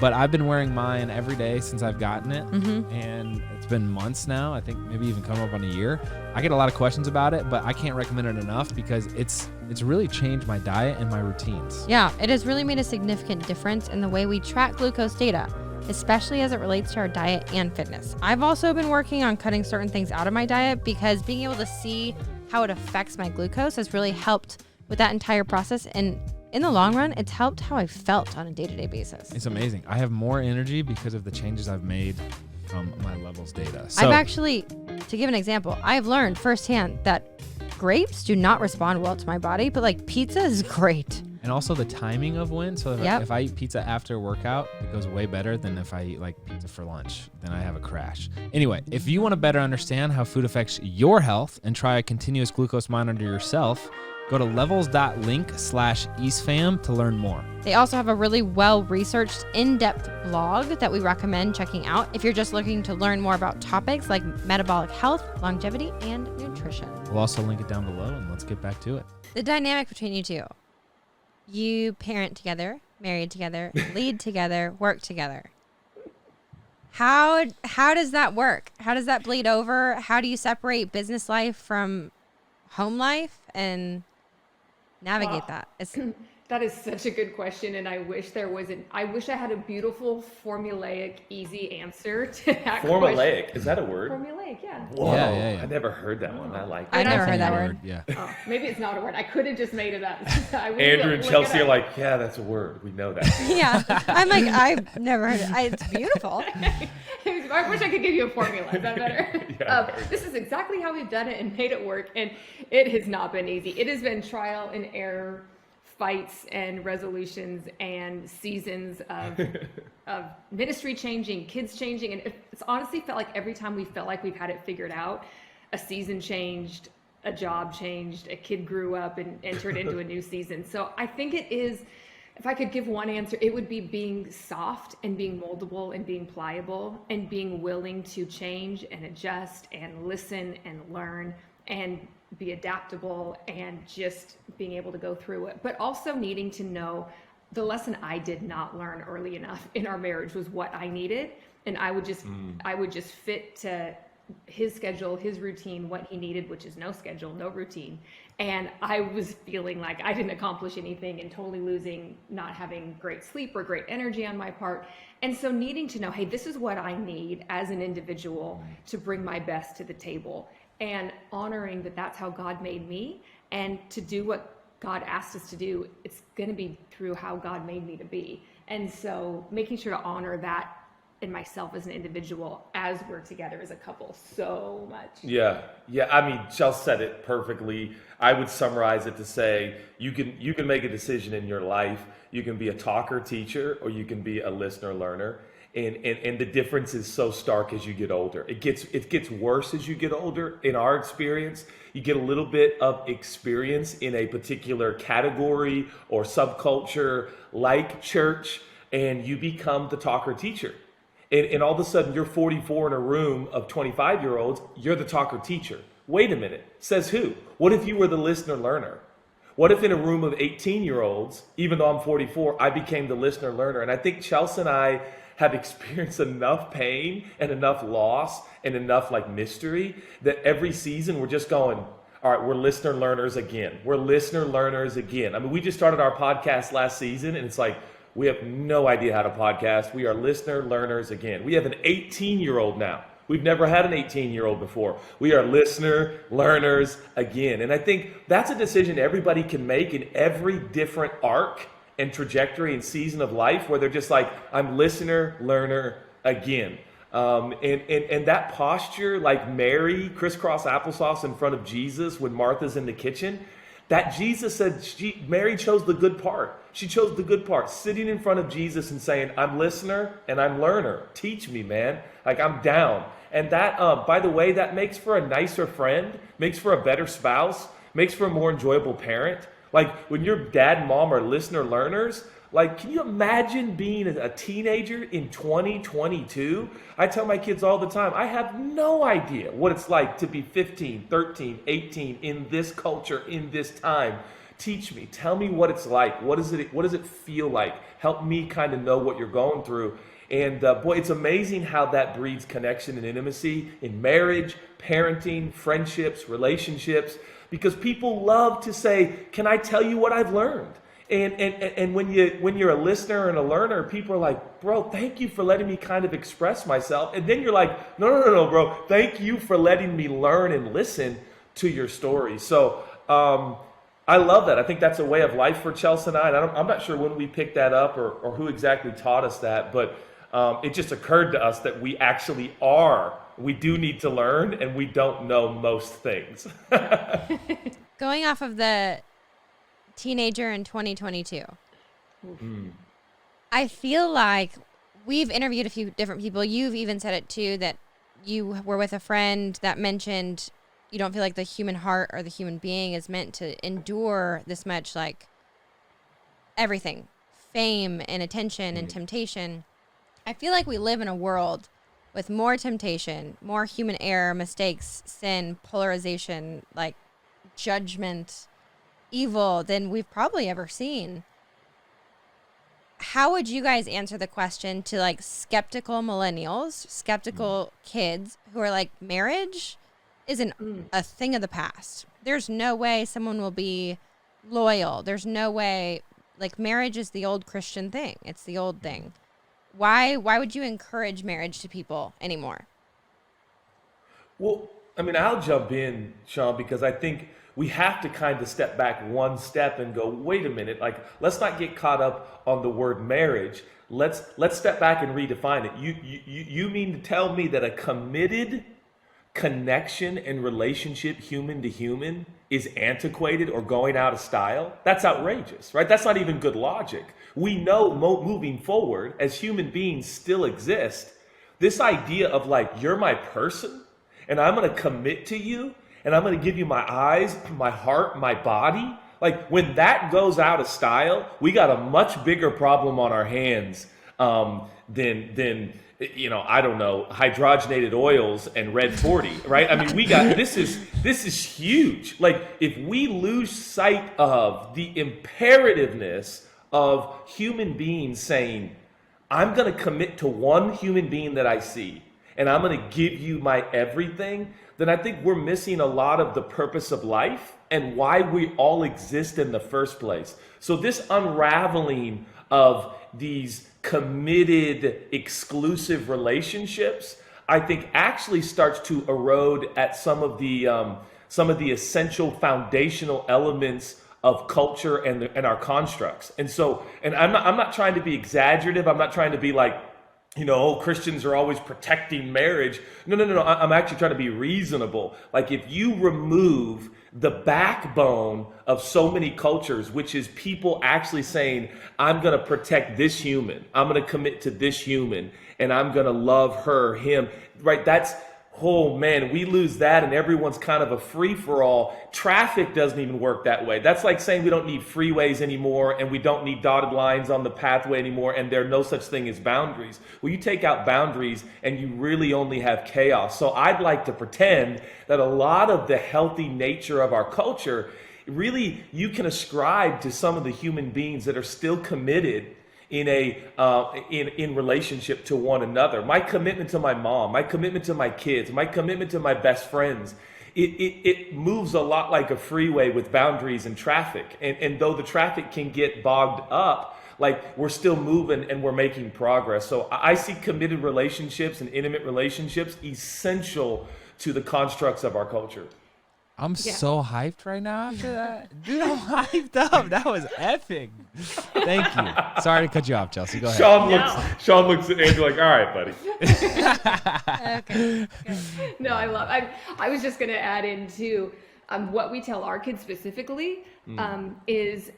But I've been wearing mine every day since I've gotten it, and it's been months now. I think maybe even come up on a year. I get a lot of questions about it, but I can't recommend it enough because it's really changed my diet and my routines. Yeah, it has really made a significant difference in the way we track glucose data, especially as it relates to our diet and fitness. I've also been working on cutting certain things out of my diet because being able to see how it affects my glucose has really helped with that entire process. And in the long run, it's helped how I felt on a day-to-day basis. It's amazing. I have more energy because of the changes I've made from my Levels data. So, I've actually, to give an example, I've learned firsthand that grapes do not respond well to my body, but like pizza is great. And also the timing of when. So if I eat pizza after a workout, it goes way better than if I eat like pizza for lunch. Then I have a crash. Anyway, if you want to better understand how food affects your health and try a continuous glucose monitor yourself, go to levels.link/EastFam to learn more. They also have a really well-researched, in-depth blog that we recommend checking out if you're just looking to learn more about topics like metabolic health, longevity, and nutrition. We'll also link it down below, and let's get back to it. The dynamic between you two. You parent together, married together, lead together, work together. How does that work? How does that bleed over? How do you separate business life from home life and navigate Wow. that? That is such a good question, and I wish I wish I had a beautiful, formulaic, easy answer to that question. Formulaic, is that a word? Formulaic, yeah. Whoa, Yeah. I never heard that one. I like I that. never I've heard that never- word. Yeah. Oh, maybe it's not a word. I could have just made it up. I would Andrew and look it Chelsea are up. like, yeah, that's a word. We know that. Yeah. I'm like, I've never heard it. It's beautiful. I wish I could give you a formula. Is that better? Yeah. This is exactly how we've done it and made it work. And it has not been easy. It has been trial and error, fights and resolutions, and seasons of ministry changing, kids changing. And it's honestly felt like every time we felt like we've had it figured out, a season changed, a job changed, a kid grew up and entered into a new season. So I think it is, if I could give one answer, it would be being soft and being moldable and being pliable and being willing to change and adjust and listen and learn and be adaptable and just being able to go through it. But also needing to know the lesson I did not learn early enough in our marriage was what I needed. And I would just fit to his schedule, his routine, what he needed, which is no schedule, no routine. And I was feeling like I didn't accomplish anything and totally losing, not having great sleep or great energy on my part. And so needing to know, hey, this is what I need as an individual to bring my best to the table, and honoring that that's how God made me, and to do what God asked us to do, it's going to be through how God made me to be. And so making sure to honor that in myself as an individual as we're together as a couple so much. Yeah. I mean, Chelsea said it perfectly. I would summarize it to say you can make a decision in your life. You can be a talker, teacher, or you can be a listener, learner. And the difference is so stark as you get older. It gets worse as you get older. In our experience, you get a little bit of experience in a particular category or subculture like church, and you become the talker teacher. And all of a sudden, you're 44 in a room of 25-year-olds. You're the talker teacher. Wait a minute. Says who? What if you were the listener learner? What if in a room of 18-year-olds, even though I'm 44, I became the listener learner? And I think Chelsea and I have experienced enough pain and enough loss and enough like mystery that every season we're just going, all right, we're listener learners again. We're listener learners again. I mean, we just started our podcast last season, and it's like, we have no idea how to podcast. We are listener learners again. We have an 18-year-old now. We've never had an 18-year-old before. We are listener learners again. And I think that's a decision everybody can make in every different arc and trajectory and season of life, where they're just like, I'm listener learner again. And that posture, like Mary crisscross applesauce in front of Jesus when Martha's in the kitchen, that Jesus said Mary chose the good part. She chose the good part, sitting in front of Jesus and saying, I'm listener and I'm learner. Teach me, man. Like, I'm down. And that, by the way, that makes for a nicer friend, makes for a better spouse, makes for a more enjoyable parent. Like, when your dad and mom are listener learners, like, can you imagine being a teenager in 2022? I tell my kids all the time, I have no idea what it's like to be 15, 13, 18 in this culture, in this time. Teach me. Tell me what it's like. What does it feel like? Help me kind of know what you're going through. And boy, it's amazing how that breeds connection and intimacy in marriage, parenting, friendships, relationships, because people love to say, can I tell you what I've learned? And when you're a listener and a learner, people are like, bro, thank you for letting me kind of express myself. And then you're like, no, bro, thank you for letting me learn and listen to your story. So I love that. I think that's a way of life for Chelsea and I. And I'm not sure when we picked that up or who exactly taught us that, but it just occurred to us that we actually we do need to learn, and we don't know most things. Going off of the teenager in 2022, I feel like we've interviewed a few different people. You've even said it too, that you were with a friend that mentioned you don't feel like the human heart or the human being is meant to endure this much, like everything, fame and attention and temptation. I feel like we live in a world with more temptation, more human error, mistakes, sin, polarization, like judgment, evil than we've probably ever seen. how would you guys answer the question to like skeptical millennials, skeptical kids who are like, marriage isn't a thing of the past. There's no way someone will be loyal. There's no way, like, marriage is the old Christian thing. It's the old thing. Why would you encourage marriage to people anymore? Well, I mean, I'll jump in, Shawn, because I think we have to kind of step back one step and go, wait a minute, like, let's not get caught up on the word marriage. Let's step back and redefine it. You mean to tell me that a committed connection and relationship, human to human, is antiquated or going out of style? That's outrageous, right? That's not even good logic. We know moving forward, as human beings still exist, this idea of like, you're my person, and I'm going to commit to you, and I'm going to give you my eyes, my heart, my body. Like, when that goes out of style, we got a much bigger problem on our hands than you know, I don't know, hydrogenated oils and red 40, right? I mean, we got, this is huge. Like, if we lose sight of the imperativeness of human beings saying, I'm going to commit to one human being that I see, and I'm going to give you my everything, then I think we're missing a lot of the purpose of life and why we all exist in the first place. So this unraveling of these committed, exclusive relationships, I think actually starts to erode at some of the essential foundational elements of culture and our constructs. And so, and I'm not trying to be exaggerative. I'm not trying to be like, you know, Christians are always protecting marriage. No. I'm actually trying to be reasonable. Like, if you remove the backbone of so many cultures, which is people actually saying, I'm going to protect this human, I'm going to commit to this human, and I'm going to love her, him, right? That's, oh man, we lose that and everyone's kind of a free-for-all. Traffic doesn't even work that way. That's like saying we don't need freeways anymore and we don't need dotted lines on the pathway anymore and there are no such thing as boundaries. Well, you take out boundaries and you really only have chaos. So I'd like to pretend that a lot of the healthy nature of our culture, really you can ascribe to some of the human beings that are still committed in relationship to one another. My commitment to my mom, my commitment to my kids, my commitment to my best friends, it moves a lot like a freeway with boundaries and traffic. And though the traffic can get bogged up, like, we're still moving and we're making progress. So I see committed relationships and intimate relationships essential to the constructs of our culture. I'm so hyped right now after that. Dude, I'm hyped up. That was epic. Thank you. Sorry to cut you off, Chelsea. Go ahead. Sean looks at Andrew like, all right, buddy. Okay. No, I was just going to add in too, what we tell our kids specifically is,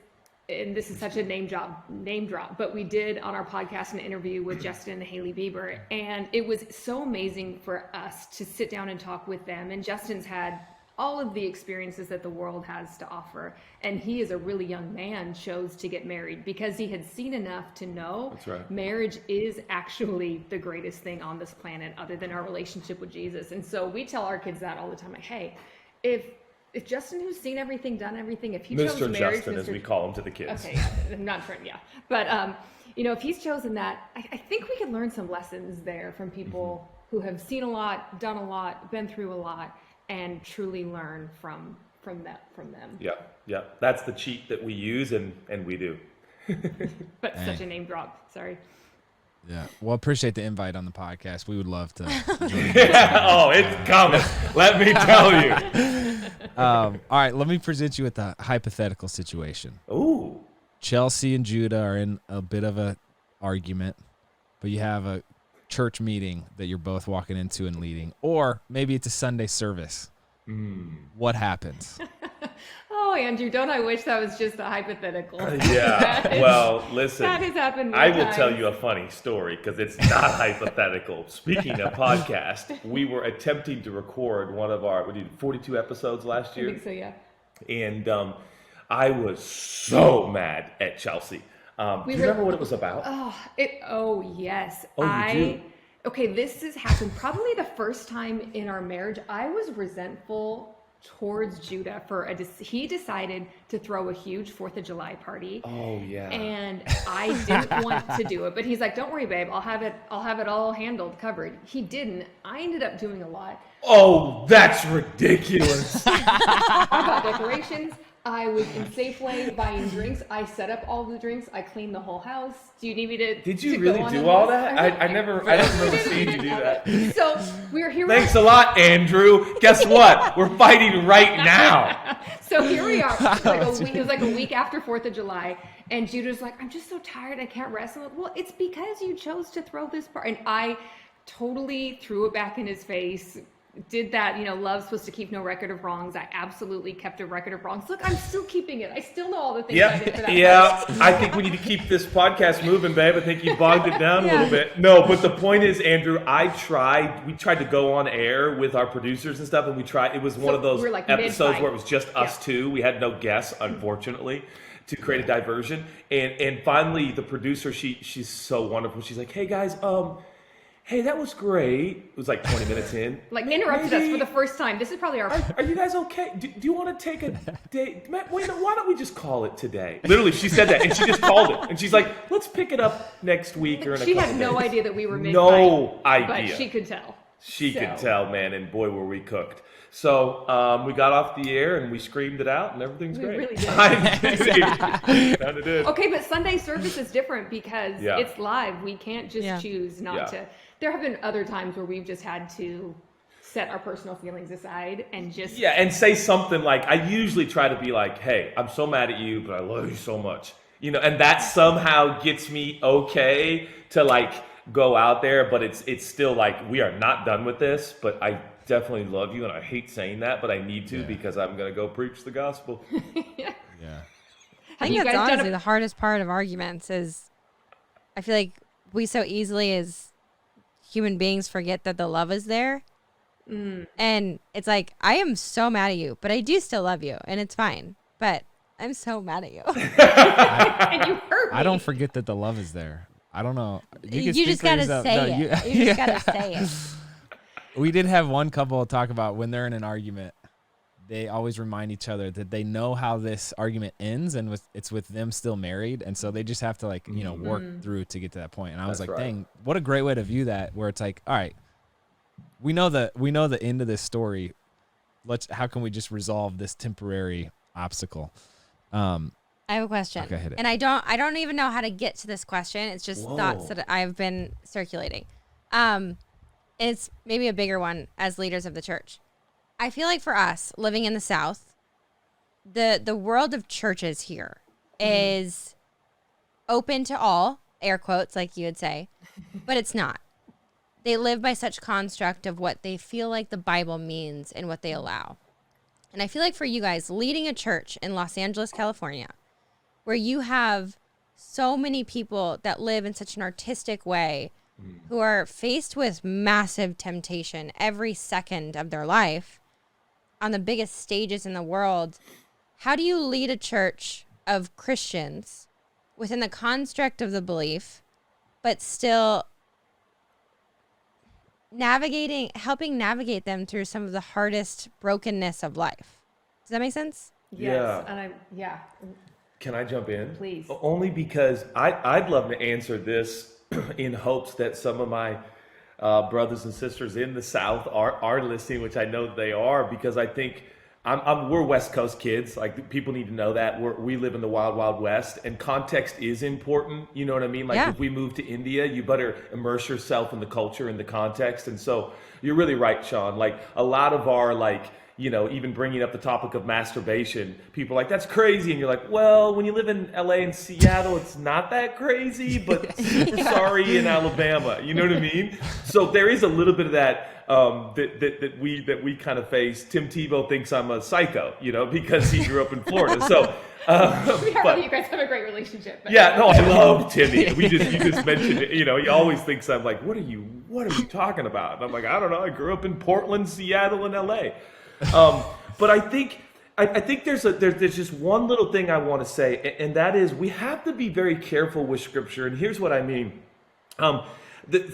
and this is such a name drop, but we did on our podcast an interview with Justin and Haley Bieber, and it was so amazing for us to sit down and talk with them. And Justin's had all of the experiences that the world has to offer. And he, as a really young man, chose to get married because he had seen enough to know marriage is actually the greatest thing on this planet other than our relationship with Jesus. And so we tell our kids that all the time, like, hey, if Justin, who's seen everything, done everything, if he chose marriage, Justin, as we call him to the kids. Okay, not friend, yeah. But, you know, if he's chosen that, I think we can learn some lessons there from people who have seen a lot, done a lot, been through a lot, and truly learn from them. Yeah. That's the cheat that we use and we do. But such a name drop. Sorry. Yeah. Well, appreciate the invite on the podcast. We would love to join Oh, it's coming. Let me tell you. all right. Let me present you with a hypothetical situation. Ooh. Chelsea and Judah are in a bit of a argument, but you have a church meeting that you're both walking into and leading, or maybe it's a Sunday service. What happens? Oh, Andrew, don't I wish that was just a hypothetical? Yeah. Well, listen, that has happened. I will tell you a funny story because it's not hypothetical. Speaking of podcast, we were attempting to record one of our 42 episodes last year. I think so, yeah. And I was so mad at Chelsea. Do you remember what it was about? Oh, yes. Oh, you do? Okay, this has happened probably the first time in our marriage. I was resentful towards Judah he decided to throw a huge 4th of July party. Oh yeah. And I didn't want to do it, but he's like, "Don't worry, babe. I'll have it all handled, covered." He didn't. I ended up doing a lot. Oh, that's ridiculous. I bought decorations. I was in Safeway buying drinks. I set up all the drinks. I cleaned the whole house. Do you need me to? Did you to really go on do a all list? that? I don't remember seeing you do that. So we're here. Thanks a lot, Andrew. Guess what? We're fighting right now. So here we are. It was like a week after 4th of July. And Judah's like, "I'm just so tired. I can't rest." I'm like, "Well, it's because you chose to throw this party." And I totally threw it back in his face. Did that, love's supposed to keep no record of wrongs. I absolutely kept a record of wrongs. Look, I'm still keeping it. I still know all the things I did for that. Yeah. I think we need to keep this podcast moving, babe. I think you bogged it down a little bit. No, but the point is, Andrew, we tried to go on air with our producers and stuff, and it was one of those episodes where it was just us two. We had no guests, unfortunately, to create a diversion. And finally, the producer, she's so wonderful. She's like, "Hey guys, hey, that was great." It was like 20 minutes in. Interrupted us for the first time. This is probably our... Are you guys okay? Do you want to take a day? Why don't we just call it today? Literally, she said that, and she just called it. And she's like, "Let's pick it up next week or in a couple days." She had no idea that we were mid-fight. No idea. But she could tell. She could tell, man, and boy, were we cooked. So we got off the air and we screamed it out, and everything's great. We really did. Kind of did. Okay, but Sunday service is different because it's live. We can't just choose not to. There have been other times where we've just had to set our personal feelings aside and just... Yeah, and say something like, I usually try to be like, "Hey, I'm so mad at you, but I love you so much." And that somehow gets me okay to go out there, but it's still we are not done with this, but I definitely love you, and I hate saying that, but I need to because I'm going to go preach the gospel. Yeah. I think that's honestly the hardest part of arguments is I feel like we so easily as human beings forget that the love is there. And it's like, I am so mad at you, but I do still love you, and it's fine. But I'm so mad at you. And you hurt me. I don't forget that the love is there. I don't know. You just got to say it. You just got to say it. We did have one couple talk about when they're in an argument, they always remind each other that they know how this argument ends, and it's with them still married, and so they just have to work through to get to that point. And I was like, dang, what a great way to view that, where it's like, all right, we know the end of this story. How can we just resolve this temporary obstacle? I have a question. Okay, hit it. And I don't even know how to get to this question. It's just thoughts that I've been circulating. It's maybe a bigger one as leaders of the church. I feel like for us living in the South, the world of churches here is open to all, air quotes, like you would say, but it's not. They live by such construct of what they feel like the Bible means and what they allow. And I feel like for you guys leading a church in Los Angeles, California, where you have so many people that live in such an artistic way who are faced with massive temptation every second of their life on the biggest stages in the world, how do you lead a church of Christians within the construct of the belief, but still helping navigate them through some of the hardest brokenness of life? Does that make sense? Yes. Yeah. And Can I jump in? Please. Only because I'd love to answer this in hopes that some of my brothers and sisters in the South are listening, which I know they are, because I think we're West Coast kids. Like, people need to know that we live in the wild, wild West, and context is important. You know what I mean? Like, if we move to India, you better immerse yourself in the culture and the context. And so you're really right, Shawn. Like, a lot of our even bringing up the topic of masturbation, people are like, that's crazy. And you're like, well, when you live in LA and Seattle, it's not that crazy, but super sorry in Alabama. You know what I mean? So there is a little bit of that that we kind of face. Tim Tebow thinks I'm a psycho, because he grew up in Florida. So you guys have a great relationship. Yeah, no, I love Timmy. You just mentioned it. He always thinks I'm like, what are you talking about? And I'm like, I don't know. I grew up in Portland, Seattle, and LA. But I think there's just one little thing I want to say, and that is we have to be very careful with Scripture. And here's what I mean.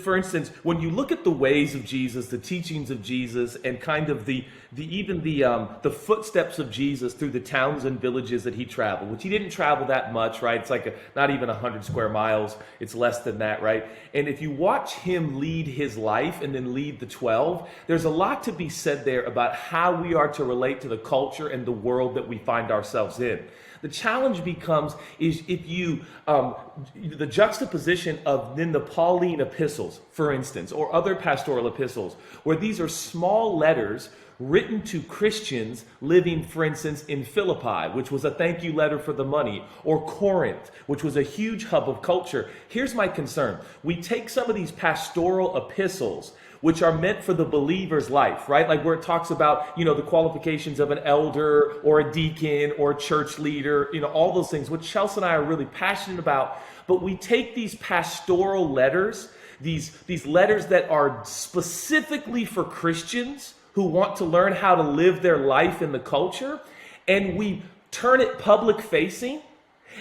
For instance, when you look at the ways of Jesus, the teachings of Jesus, and kind of the the footsteps of Jesus through the towns and villages that he traveled, which he didn't travel that much, right? It's like not even 100 square miles. It's less than that, right? And if you watch him lead his life and then lead the 12, there's a lot to be said there about how we are to relate to the culture and the world that we find ourselves in. The challenge becomes is if you, the juxtaposition of then the Pauline epistles, for instance, or other pastoral epistles, where these are small letters written to Christians living, for instance, in Philippi, which was a thank you letter for the money, or Corinth, which was a huge hub of culture. Here's my concern. We take some of these pastoral epistles, which are meant for the believer's life, right? Like where it talks about, the qualifications of an elder or a deacon or a church leader, all those things, which Chelsea and I are really passionate about. But we take these pastoral letters, these letters that are specifically for Christians who want to learn how to live their life in the culture, and we turn it public facing,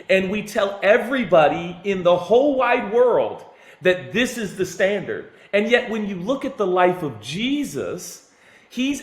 and we tell everybody in the whole wide world that this is the standard. And yet when you look at the life of Jesus, he's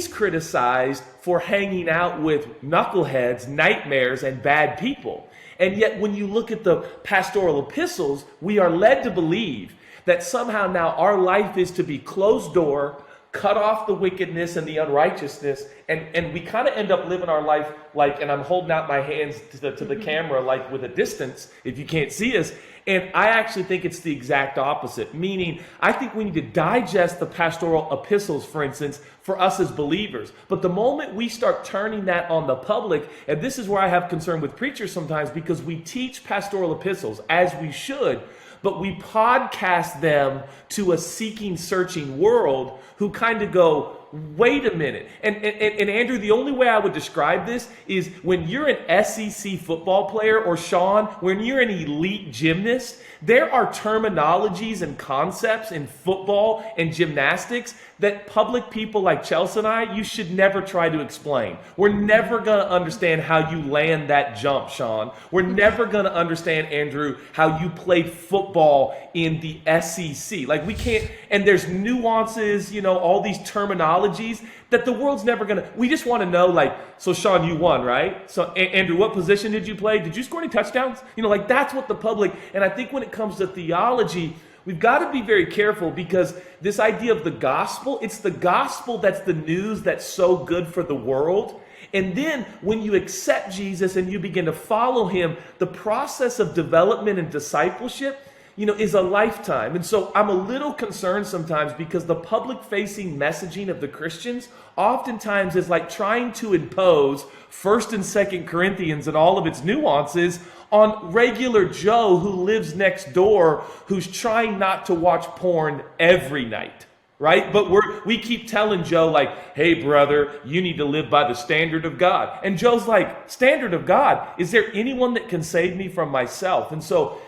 criticized for hanging out with knuckleheads, nightmares, and bad people. And yet when you look at the pastoral epistles, we are led to believe that somehow now our life is to be closed door, cut off the wickedness and the unrighteousness, and we kind of end up living our life like, and I'm holding out my hands to the camera like with a distance if you can't see us. And I actually think it's the exact opposite, meaning I think we need to digest the pastoral epistles, for instance, for us as believers. But the moment we start turning that on the public, and this is where I have concern with preachers sometimes, because we teach pastoral epistles as we should, but we podcast them to a seeking, searching world who kind of go, wait a minute. And Andrew, the only way I would describe this is when you're an SEC football player, or Shawn, when you're an elite gymnast, there are terminologies and concepts in football and gymnastics that public people like Chelsea and I, you should never try to explain. We're never going to understand how you land that jump, Shawn. We're never going to understand, Andrew, how you played football in the SEC. Like we can't, and there's nuances, all these terminologies that the world's never going to, we just want to know, like, so Shawn, you won, right? So Andrew, what position did you play? Did you score any touchdowns? Like that's what the public, and I think when it comes to theology, we've got to be very careful, because this idea of the gospel, it's the gospel that's the news that's so good for the world. And then when you accept Jesus and you begin to follow him, the process of development and discipleship, is a lifetime. And so I'm a little concerned sometimes, because the public-facing messaging of the Christians oftentimes is like trying to impose 1st and 2nd Corinthians and all of its nuances on regular Joe who lives next door, who's trying not to watch porn every night, right? But we keep telling Joe, like, hey, brother, you need to live by the standard of God. And Joe's like, standard of God? Is there anyone that can save me from myself? And so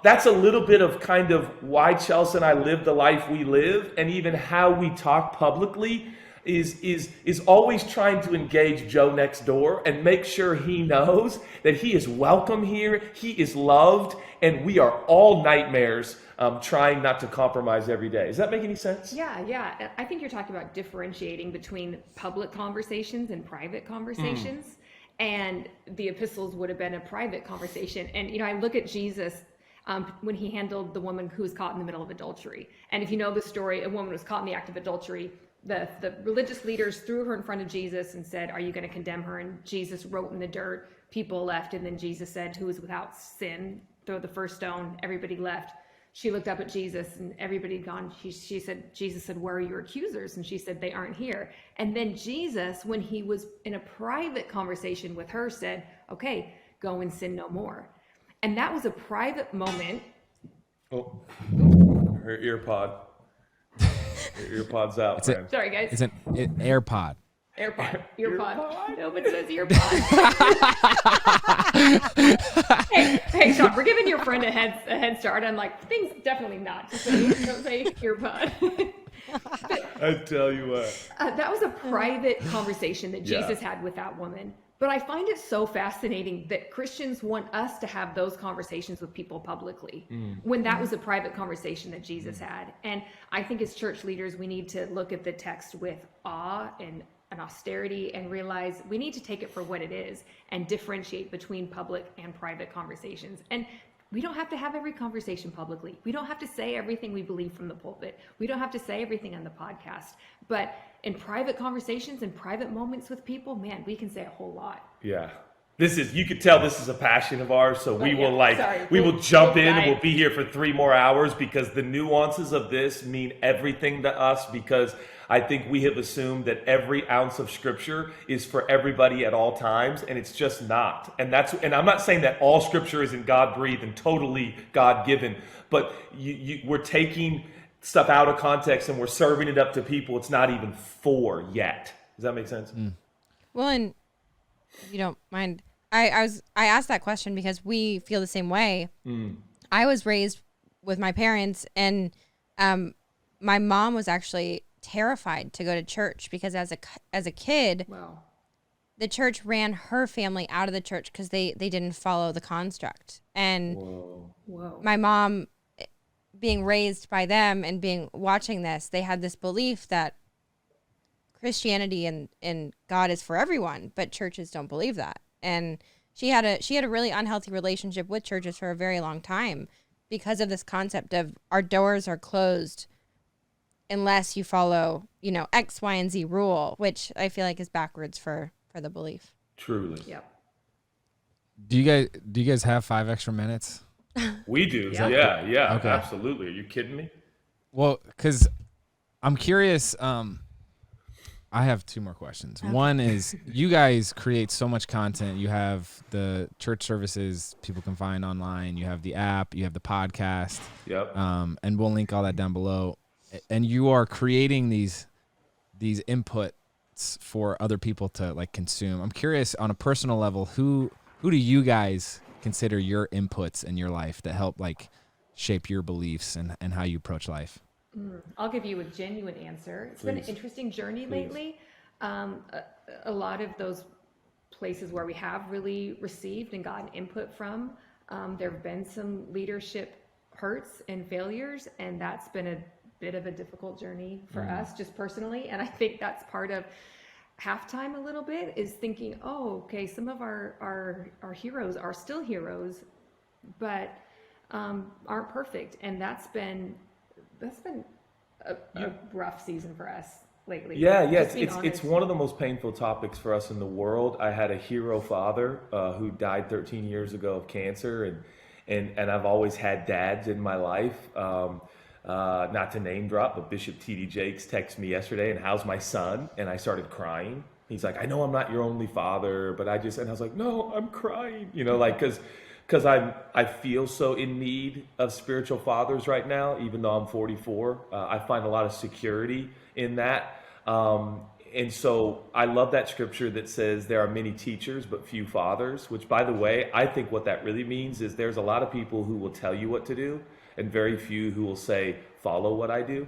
that's a little bit of kind of why Chelsea and I live the life we live, and even how we talk publicly is always trying to engage Joe next door and make sure he knows that he is welcome here, he is loved, and we are all nightmares trying not to compromise every day. Does that make any sense? Yeah. I think you're talking about differentiating between public conversations and private conversations. And the epistles would have been a private conversation. And, I look at Jesus when he handled the woman who was caught in the middle of adultery. And if you know the story, a woman was caught in the act of adultery. The religious leaders threw her in front of Jesus and said, are you going to condemn her? And Jesus wrote in the dirt. People left. And then Jesus said, who is without sin, throw the first stone. Everybody left. She looked up at Jesus and everybody had gone. Jesus said, where are your accusers? And she said, they aren't here. And then Jesus, when he was in a private conversation with her, said, okay, go and sin no more. And that was a private moment. Oh, her ear pod. Your earpod's out, friend. Sorry, guys. It's an AirPod. AirPod. Earpod. No, but it says earpod. hey, Shawn, we're giving your friend a head start. I'm like, things definitely not. Just don't say earpod. I tell you what. That was a private conversation that Yeah. Jesus had with that woman. But I find it so fascinating that Christians want us to have those conversations with people publicly when that was a private conversation that Jesus had. And I think as church leaders, we need to look at the text with awe and an austerity and realize we need to take it for what it is and differentiate between public and private conversations. And we don't have to have every conversation publicly. We don't have to say everything we believe from the pulpit. We don't have to say everything on the podcast. But in private conversations and private moments with people, man, we can say a whole lot. Yeah. You could tell this is a passion of ours, so we will We'll jump in and dive. we'll be here for 3 more hours because the nuances of this mean everything to us, because I think we have assumed that every ounce of scripture is for everybody at all times, and it's just not. And I'm not saying that all scripture isn't God-breathed and totally God-given, but we're taking stuff out of context and we're serving it up to people it's not even for yet. Does that make sense? Well, and if you don't mind, I asked that question because we feel the same way. I was raised with my parents, and my mom was actually terrified to go to church because as a kid, Wow. the church ran her family out of the church because they didn't follow the construct. And Whoa. my mom, being raised by them and watching this, they had this belief that Christianity and God is for everyone, but churches don't believe that. And she had a really unhealthy relationship with churches for a very long time because of this concept of our doors are closed unless you follow, X, Y, and Z rule, which I feel like is backwards for the belief. Truly. Yep. Do you guys have 5 extra minutes? We do. Yeah. Yeah, Okay. absolutely. Are you kidding me? Well, because I'm curious. I have 2 more questions. Okay. One is, you guys create so much content. You have the church services people can find online. You have the app. You have the podcast. Yep. And we'll link all that down below. And you are creating these inputs for other people to like consume. I'm curious, on a personal level, who do you guys consider your inputs in your life that help like shape your beliefs and how you approach life? I'll give you a genuine answer. It's been an interesting journey lately. A lot of those places where we have really received and gotten input from, there have been some leadership hurts and failures, and that's been a bit of a difficult journey for us just personally. And I think that's part of halftime a little bit, is thinking, oh, okay, some of our heroes are still heroes, but aren't perfect. And that's been a rough season for us lately. Yeah. Just being It's honest. one of the most painful topics for us in the world. I had a hero father who died 13 years ago of cancer, and I've always had dads in my life. Not to name drop, but Bishop T.D. Jakes texted me yesterday, and how's my son? And I started crying. He's like, I know I'm not your only father, but and I was like, no, I'm crying, because I feel so in need of spiritual fathers right now, even though I'm 44. I find a lot of security in that. And so I love that scripture that says there are many teachers, but few fathers, which, by the way, I think what that really means is there's a lot of people who will tell you what to do, and very few who will say, follow what I do,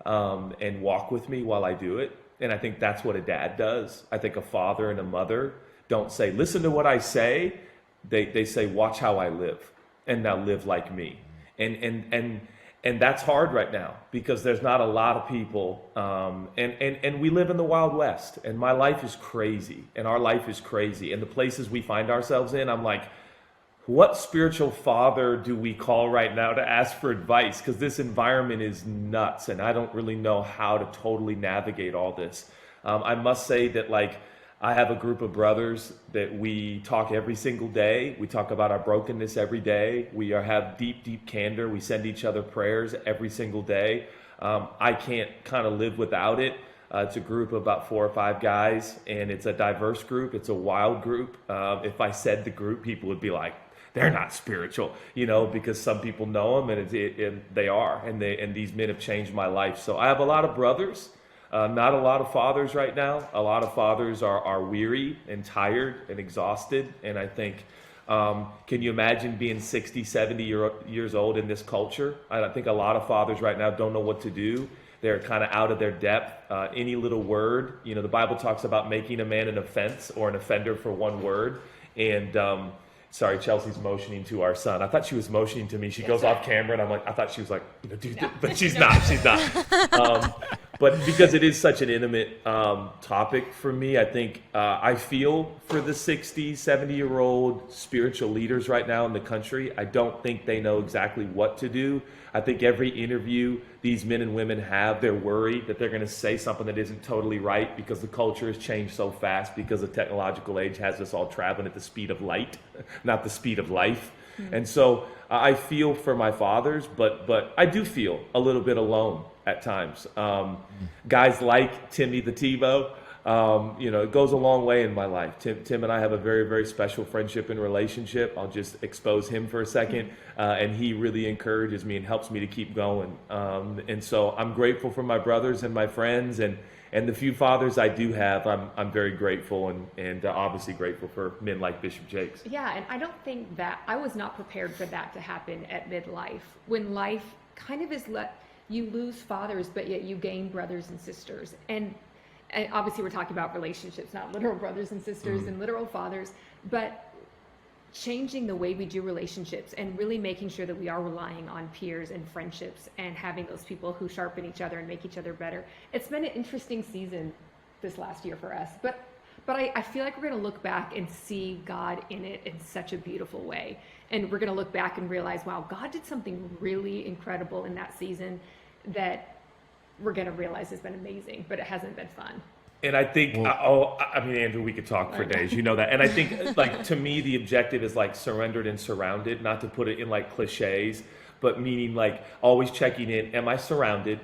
and walk with me while I do it. And I think that's what a dad does. I think a father and a mother don't say, listen to what I say. They say, watch how I live, and now live like me. And that's hard right now because there's not a lot of people. And we live in the Wild West, and my life is crazy, and our life is crazy. And the places we find ourselves in, I'm like, what spiritual father do we call right now to ask for advice? Because this environment is nuts, and I don't really know how to totally navigate all this. I must say that, I have a group of brothers that we talk every single day. We talk about our brokenness every day. We have deep, deep candor. We send each other prayers every single day. I can't kind of live without it. It's a group of about 4 or 5 guys, and it's a diverse group. It's a wild group. If I said the group, people would be like, they're not spiritual, because some people know them, and they are. And these men have changed my life. So I have a lot of brothers. Not a lot of fathers right now. A lot of fathers are weary and tired and exhausted. And I think, can you imagine being 60, 70 years old in this culture? I think a lot of fathers right now don't know what to do They're kind of out of their depth. Any little word, you know, the Bible talks about making a man an offense or an offender for one word. And sorry, Chelsea's motioning to our son. I thought she was motioning to me. She goes off camera, and I'm like, I thought she was like, you know, dude, but she's not. She's not. But because it is such an intimate topic for me, I think I feel for the 60, 70-year-old spiritual leaders right now in the country. I don't think they know exactly what to do. I think every interview these men and women have, they're worried that they're going to say something that isn't totally right because the culture has changed so fast, because the technological age has us all traveling at the speed of light, not the speed of life. And so I feel for my fathers, but I do feel a little bit alone at times. Guys like Timmy the Tebow, you know, it goes a long way in my life. Tim and I have a very, very special friendship and relationship. I'll just expose him for a second. And he really encourages me and helps me to keep going. And so I'm grateful for my brothers and my friends, and the few fathers I do have, I'm very grateful and obviously grateful for men like Bishop Jakes. Yeah, and I don't think that I was not prepared for that to happen at midlife, when life kind of is you lose fathers, but yet you gain brothers and sisters. And obviously we're talking about relationships, not literal brothers and sisters and literal fathers, but changing the way we do relationships and really making sure that we are relying on peers and friendships and having those people who sharpen each other and make each other better. It's been an interesting season this last year for us, but I feel like we're going to look back and see God in it in such a beautiful way. And we're going to look back and realize, wow, God did something really incredible in that season that we're going to realize has been amazing, but it hasn't been fun. And I think, I mean, Andrew, we could talk for days, you know that. And I think, like, to me, the objective is like surrendered and surrounded, not to put it in like cliches, but meaning like always checking in, am I surrounded?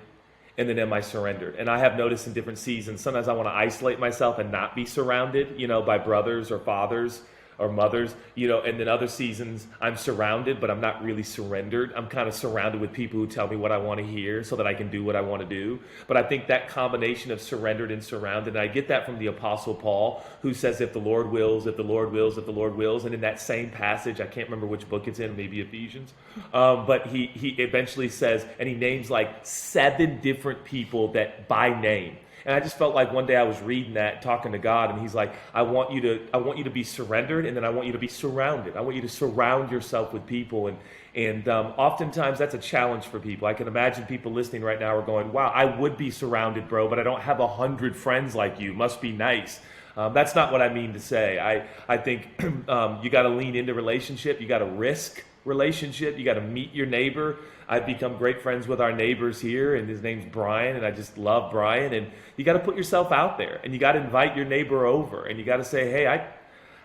And then am I surrendered? And I have noticed in different seasons, sometimes I want to isolate myself and not be surrounded, you know, by brothers or fathers or mothers, you know, and then other seasons I'm surrounded, but I'm not really surrendered. I'm kind of surrounded with people who tell me what I want to hear so that I can do what I want to do. But I think that combination of surrendered and surrounded, and I get that from the Apostle Paul, who says, if the Lord wills, if the Lord wills, if the Lord wills. And in that same passage, I can't remember which book it's in, maybe Ephesians, but he eventually says, and he names like 7 different people that by name. And I just felt like one day I was reading that, talking to God, and he's like, I want you to be surrendered, and then I want you to be surrounded. I want you to surround yourself with people. And oftentimes that's a challenge for people. I can imagine people listening right now are going, wow, I would be surrounded, bro, but I don't have 100 friends like you. Must be nice. That's not what I mean to say. I think you got to lean into relationship. You got to risk relationship. You got to meet your neighbor. I've become great friends with our neighbors here, and his name's Brian, and I just love Brian. And you got to put yourself out there, and you got to invite your neighbor over, and you got to say, hey,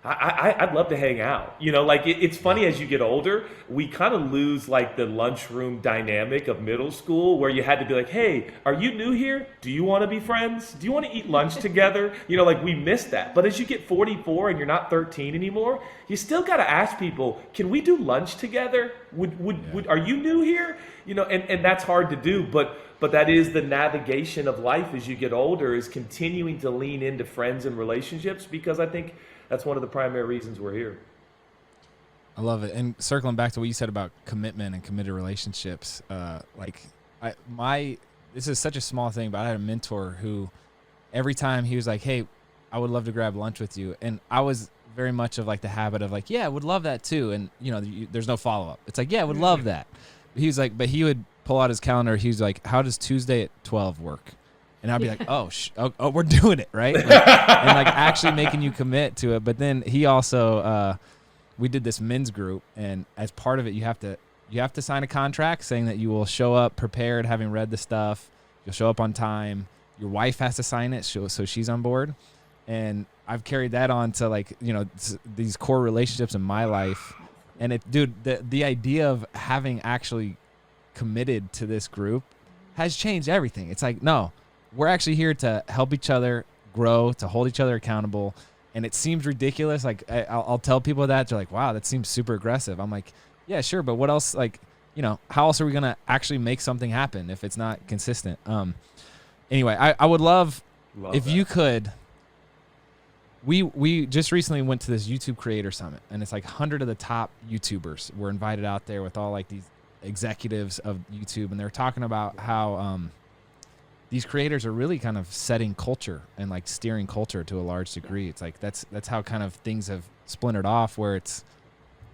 I'd love to hang out. You know, like it's funny as you get older, we kind of lose like the lunchroom dynamic of middle school where you had to be like, hey, are you new here? Do you want to be friends? Do you want to eat lunch together? You know, like we miss that. But as you get 44 and you're not 13 anymore, you still got to ask people, can we do lunch together? Are you new here? You know, and that's hard to do, but that is the navigation of life as you get older, is continuing to lean into friends and relationships, because I think that's one of the primary reasons we're here. I love it. And circling back to what you said about commitment and committed relationships, this is such a small thing, but I had a mentor who every time he was like, hey, I would love to grab lunch with you. And I was very much of like the habit of like, yeah, I would love that too. And you know, there's no follow-up. It's like, yeah, I would love that. He was like, but he would pull out his calendar. He was like, how does Tuesday at 12 work? And I'd be like, oh, we're doing it, right? Like, and like actually making you commit to it. But then he also, we did this men's group, and as part of it, you have to sign a contract saying that you will show up prepared, having read the stuff. You'll show up on time. Your wife has to sign it, so she's on board. And I've carried that on to like, you know, these core relationships in my life. And the idea of having actually committed to this group has changed everything. It's like, no, we're actually here to help each other grow, to hold each other accountable. And it seems ridiculous. Like I'll tell people that, they're like, wow, that seems super aggressive. I'm like, yeah, sure. But what else? Like, you know, how else are we going to actually make something happen if it's not consistent? Anyway, I would love if you could, we just recently went to this YouTube creator summit, and it's like 100 of the top YouTubers were invited out there with all like these executives of YouTube. And they're talking about how, these creators are really kind of setting culture and like steering culture to a large degree. It's like that's how kind of things have splintered off, where it's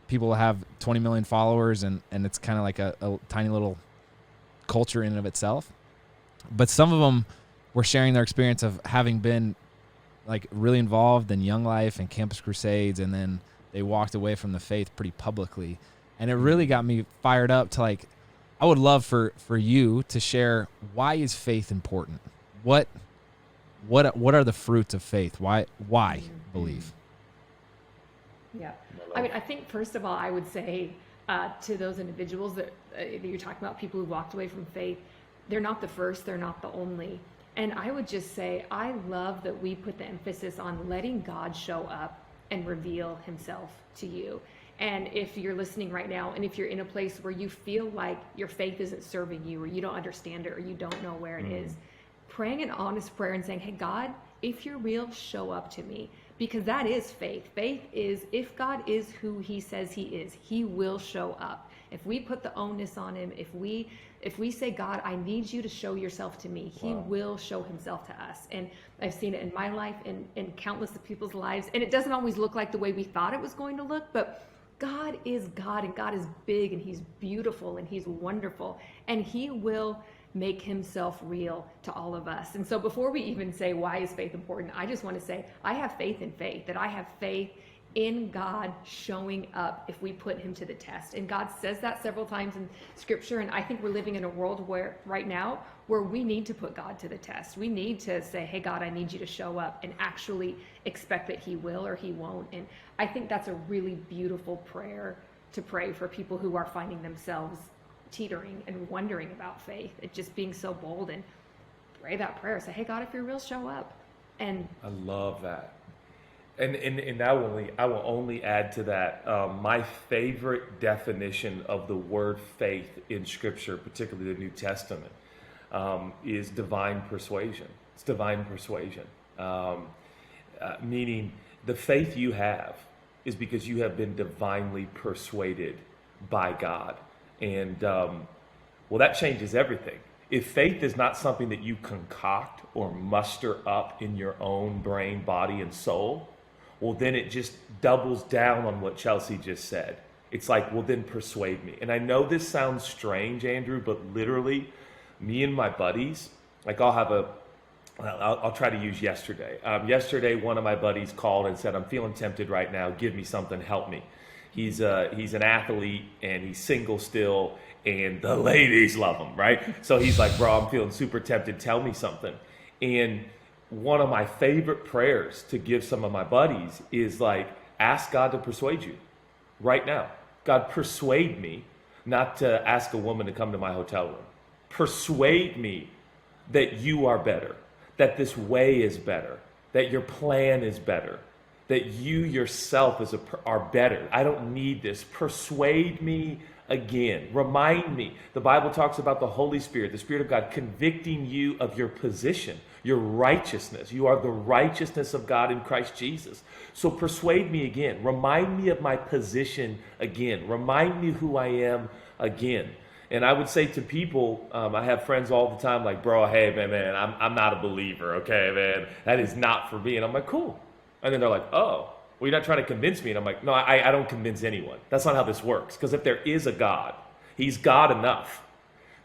people have 20 million followers and it's kind of like a tiny little culture in and of itself. But some of them were sharing their experience of having been like really involved in Young Life and Campus Crusades, and then they walked away from the faith pretty publicly. And it really got me fired up to like, I would love for you to share, why is faith important? What are the fruits of faith? Why believe? Yeah. I mean, I think first of all, I would say to those individuals that you're talking about, people who walked away from faith, they're not the first, they're not the only. And I would just say, I love that we put the emphasis on letting God show up and reveal himself to you. And if you're listening right now, and if you're in a place where you feel like your faith isn't serving you, or you don't understand it, or you don't know where it is, praying an honest prayer and saying, hey, God, if you're real, show up to me. Because that is faith. Faith is, if God is who he says he is, he will show up. If we put the onus on him, if we say, God, I need you to show yourself to me, he will show himself to us. And I've seen it in my life and in countless of people's lives. And it doesn't always look like the way we thought it was going to look, but God is God, and God is big, and he's beautiful, and he's wonderful, and he will make himself real to all of us. And so before we even say, why is faith important? I just want to say, I have faith in faith, that I have faith in God showing up if we put him to the test. And God says that several times in scripture. And I think we're living in a world where right now, where we need to put God to the test. We need to say, hey, God, I need you to show up, and actually expect that he will or he won't. And I think that's a really beautiful prayer to pray for people who are finding themselves teetering and wondering about faith. It's just being so bold, and pray that prayer. Say, hey, God, if you're real, show up. And I love that. And I will only add to that, my favorite definition of the word faith in Scripture, particularly the New Testament, is divine persuasion. It's divine persuasion, meaning the faith you have is because you have been divinely persuaded by God. And well, that changes everything. If faith is not something that you concoct or muster up in your own brain, body, and soul, well, then it just doubles down on what Chelsea just said. It's like, well, then persuade me. And I know this sounds strange, Andrew, but literally, me and my buddies, like I'll try to use yesterday. Yesterday, one of my buddies called and said, I'm feeling tempted right now. Give me something. Help me. He's an athlete, and he's single still, and the ladies love him, right? So he's like, bro, I'm feeling super tempted. Tell me something. And one of my favorite prayers to give some of my buddies is like, ask God to persuade you right now. God, persuade me not to ask a woman to come to my hotel room. Persuade me that you are better, that this way is better, that your plan is better, that you yourself are better. I don't need this. Persuade me again. Remind me. The Bible talks about the Holy Spirit, the Spirit of God, convicting you of your position, your righteousness. You are the righteousness of God in Christ Jesus. So persuade me again. Remind me of my position again. Remind me who I am again. And I would say to people, I have friends all the time like, bro, hey, man, I'm not a believer, okay, man. That is not for me. And I'm like, cool. And then they're like, oh, well, you're not trying to convince me. And I'm like, no, I don't convince anyone. That's not how this works. Because if there is a God, he's God enough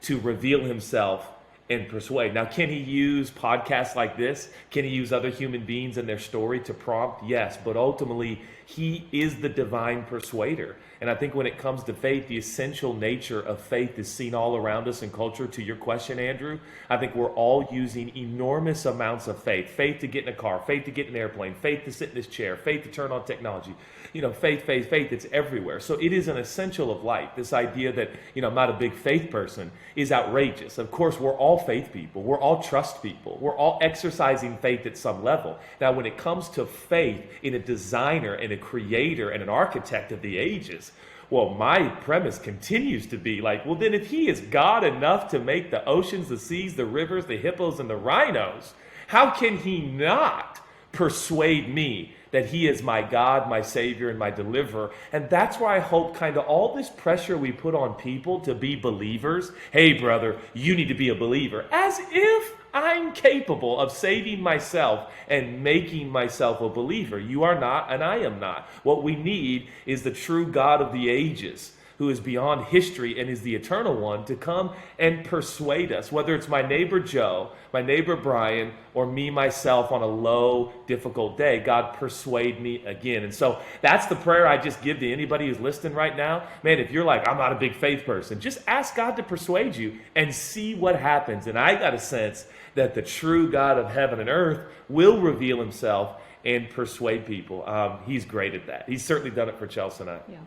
to reveal himself and persuade. Now, can he use podcasts like this? Can he use other human beings and their story to prompt? Yes, but ultimately, he is the divine persuader. And I think when it comes to faith, the essential nature of faith is seen all around us in culture. To your question, Andrew, I think we're all using enormous amounts of faith. Faith to get in a car, faith to get in an airplane, faith to sit in this chair, faith to turn on technology. Faith, it's everywhere. So it is an essential of life. This idea that, I'm not a big faith person is outrageous. Of course, we're all faith people. We're all trust people. We're all exercising faith at some level. Now, when it comes to faith in a designer and a creator and an architect of the ages, well, my premise continues to be like, well, then if he is God enough to make the oceans, the seas, the rivers, the hippos, and the rhinos, how can he not persuade me that he is my God, my Savior, and my deliverer? And that's why I hope kind of all this pressure we put on people to be believers. Hey, brother, you need to be a believer. As if I'm capable of saving myself and making myself a believer. You are not, and I am not. What we need is the true God of the ages, who is beyond history and is the eternal one, to come and persuade us, whether it's my neighbor Joe, my neighbor Brian, or me, myself, on a low, difficult day. God, persuade me again. And so that's the prayer I just give to anybody who's listening right now. Man, if you're like, I'm not a big faith person, just ask God to persuade you and see what happens. And I got a sense that the true God of heaven and earth will reveal himself and persuade people. He's great at that. He's certainly done it for Chelsea and I. Yeah.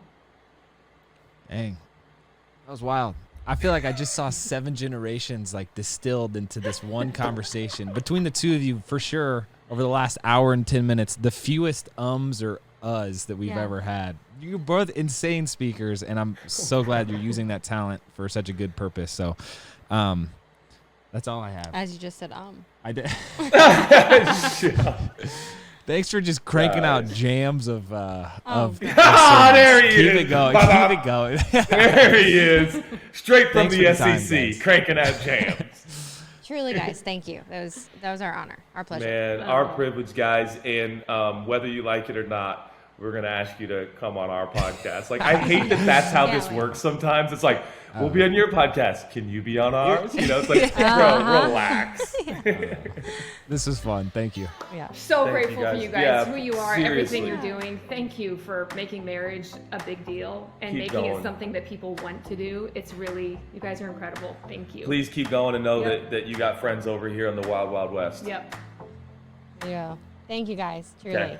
Dang, that was wild. I feel like I just saw 7 generations like distilled into this one conversation between the two of you, for sure. Over the last hour and 10 minutes, the fewest ums or uhs that we've ever had. You're both insane speakers, and I'm so glad you're using that talent for such a good purpose. So, that's all I have. As you just said, I did. Thanks for just cranking out jams of there he Keep is. it going. Keep it going. There he is. Straight from Thanks the for the time, SEC, guys. cranking out jams. truly, guys, thank you. That was our honor, our pleasure. Man, our privilege, guys. And whether you like it or not, we're going to ask you to come on our podcast. Like, I hate that that's how this works sometimes. It's like, we'll be on your podcast. Can you be on ours? You know, it's like, bro, relax. This was fun. Thank you. Yeah. So Thank grateful you for guys. you guys, Yeah, who you are, seriously. everything you're doing. Thank you for making marriage a big deal and Keep making going. it something that people want to do. It's really, you guys are incredible. Thank you. Please keep going and know Yep. that you got friends over here in the Wild Wild West. Yep. Yeah. Thank you, guys. Truly. Okay.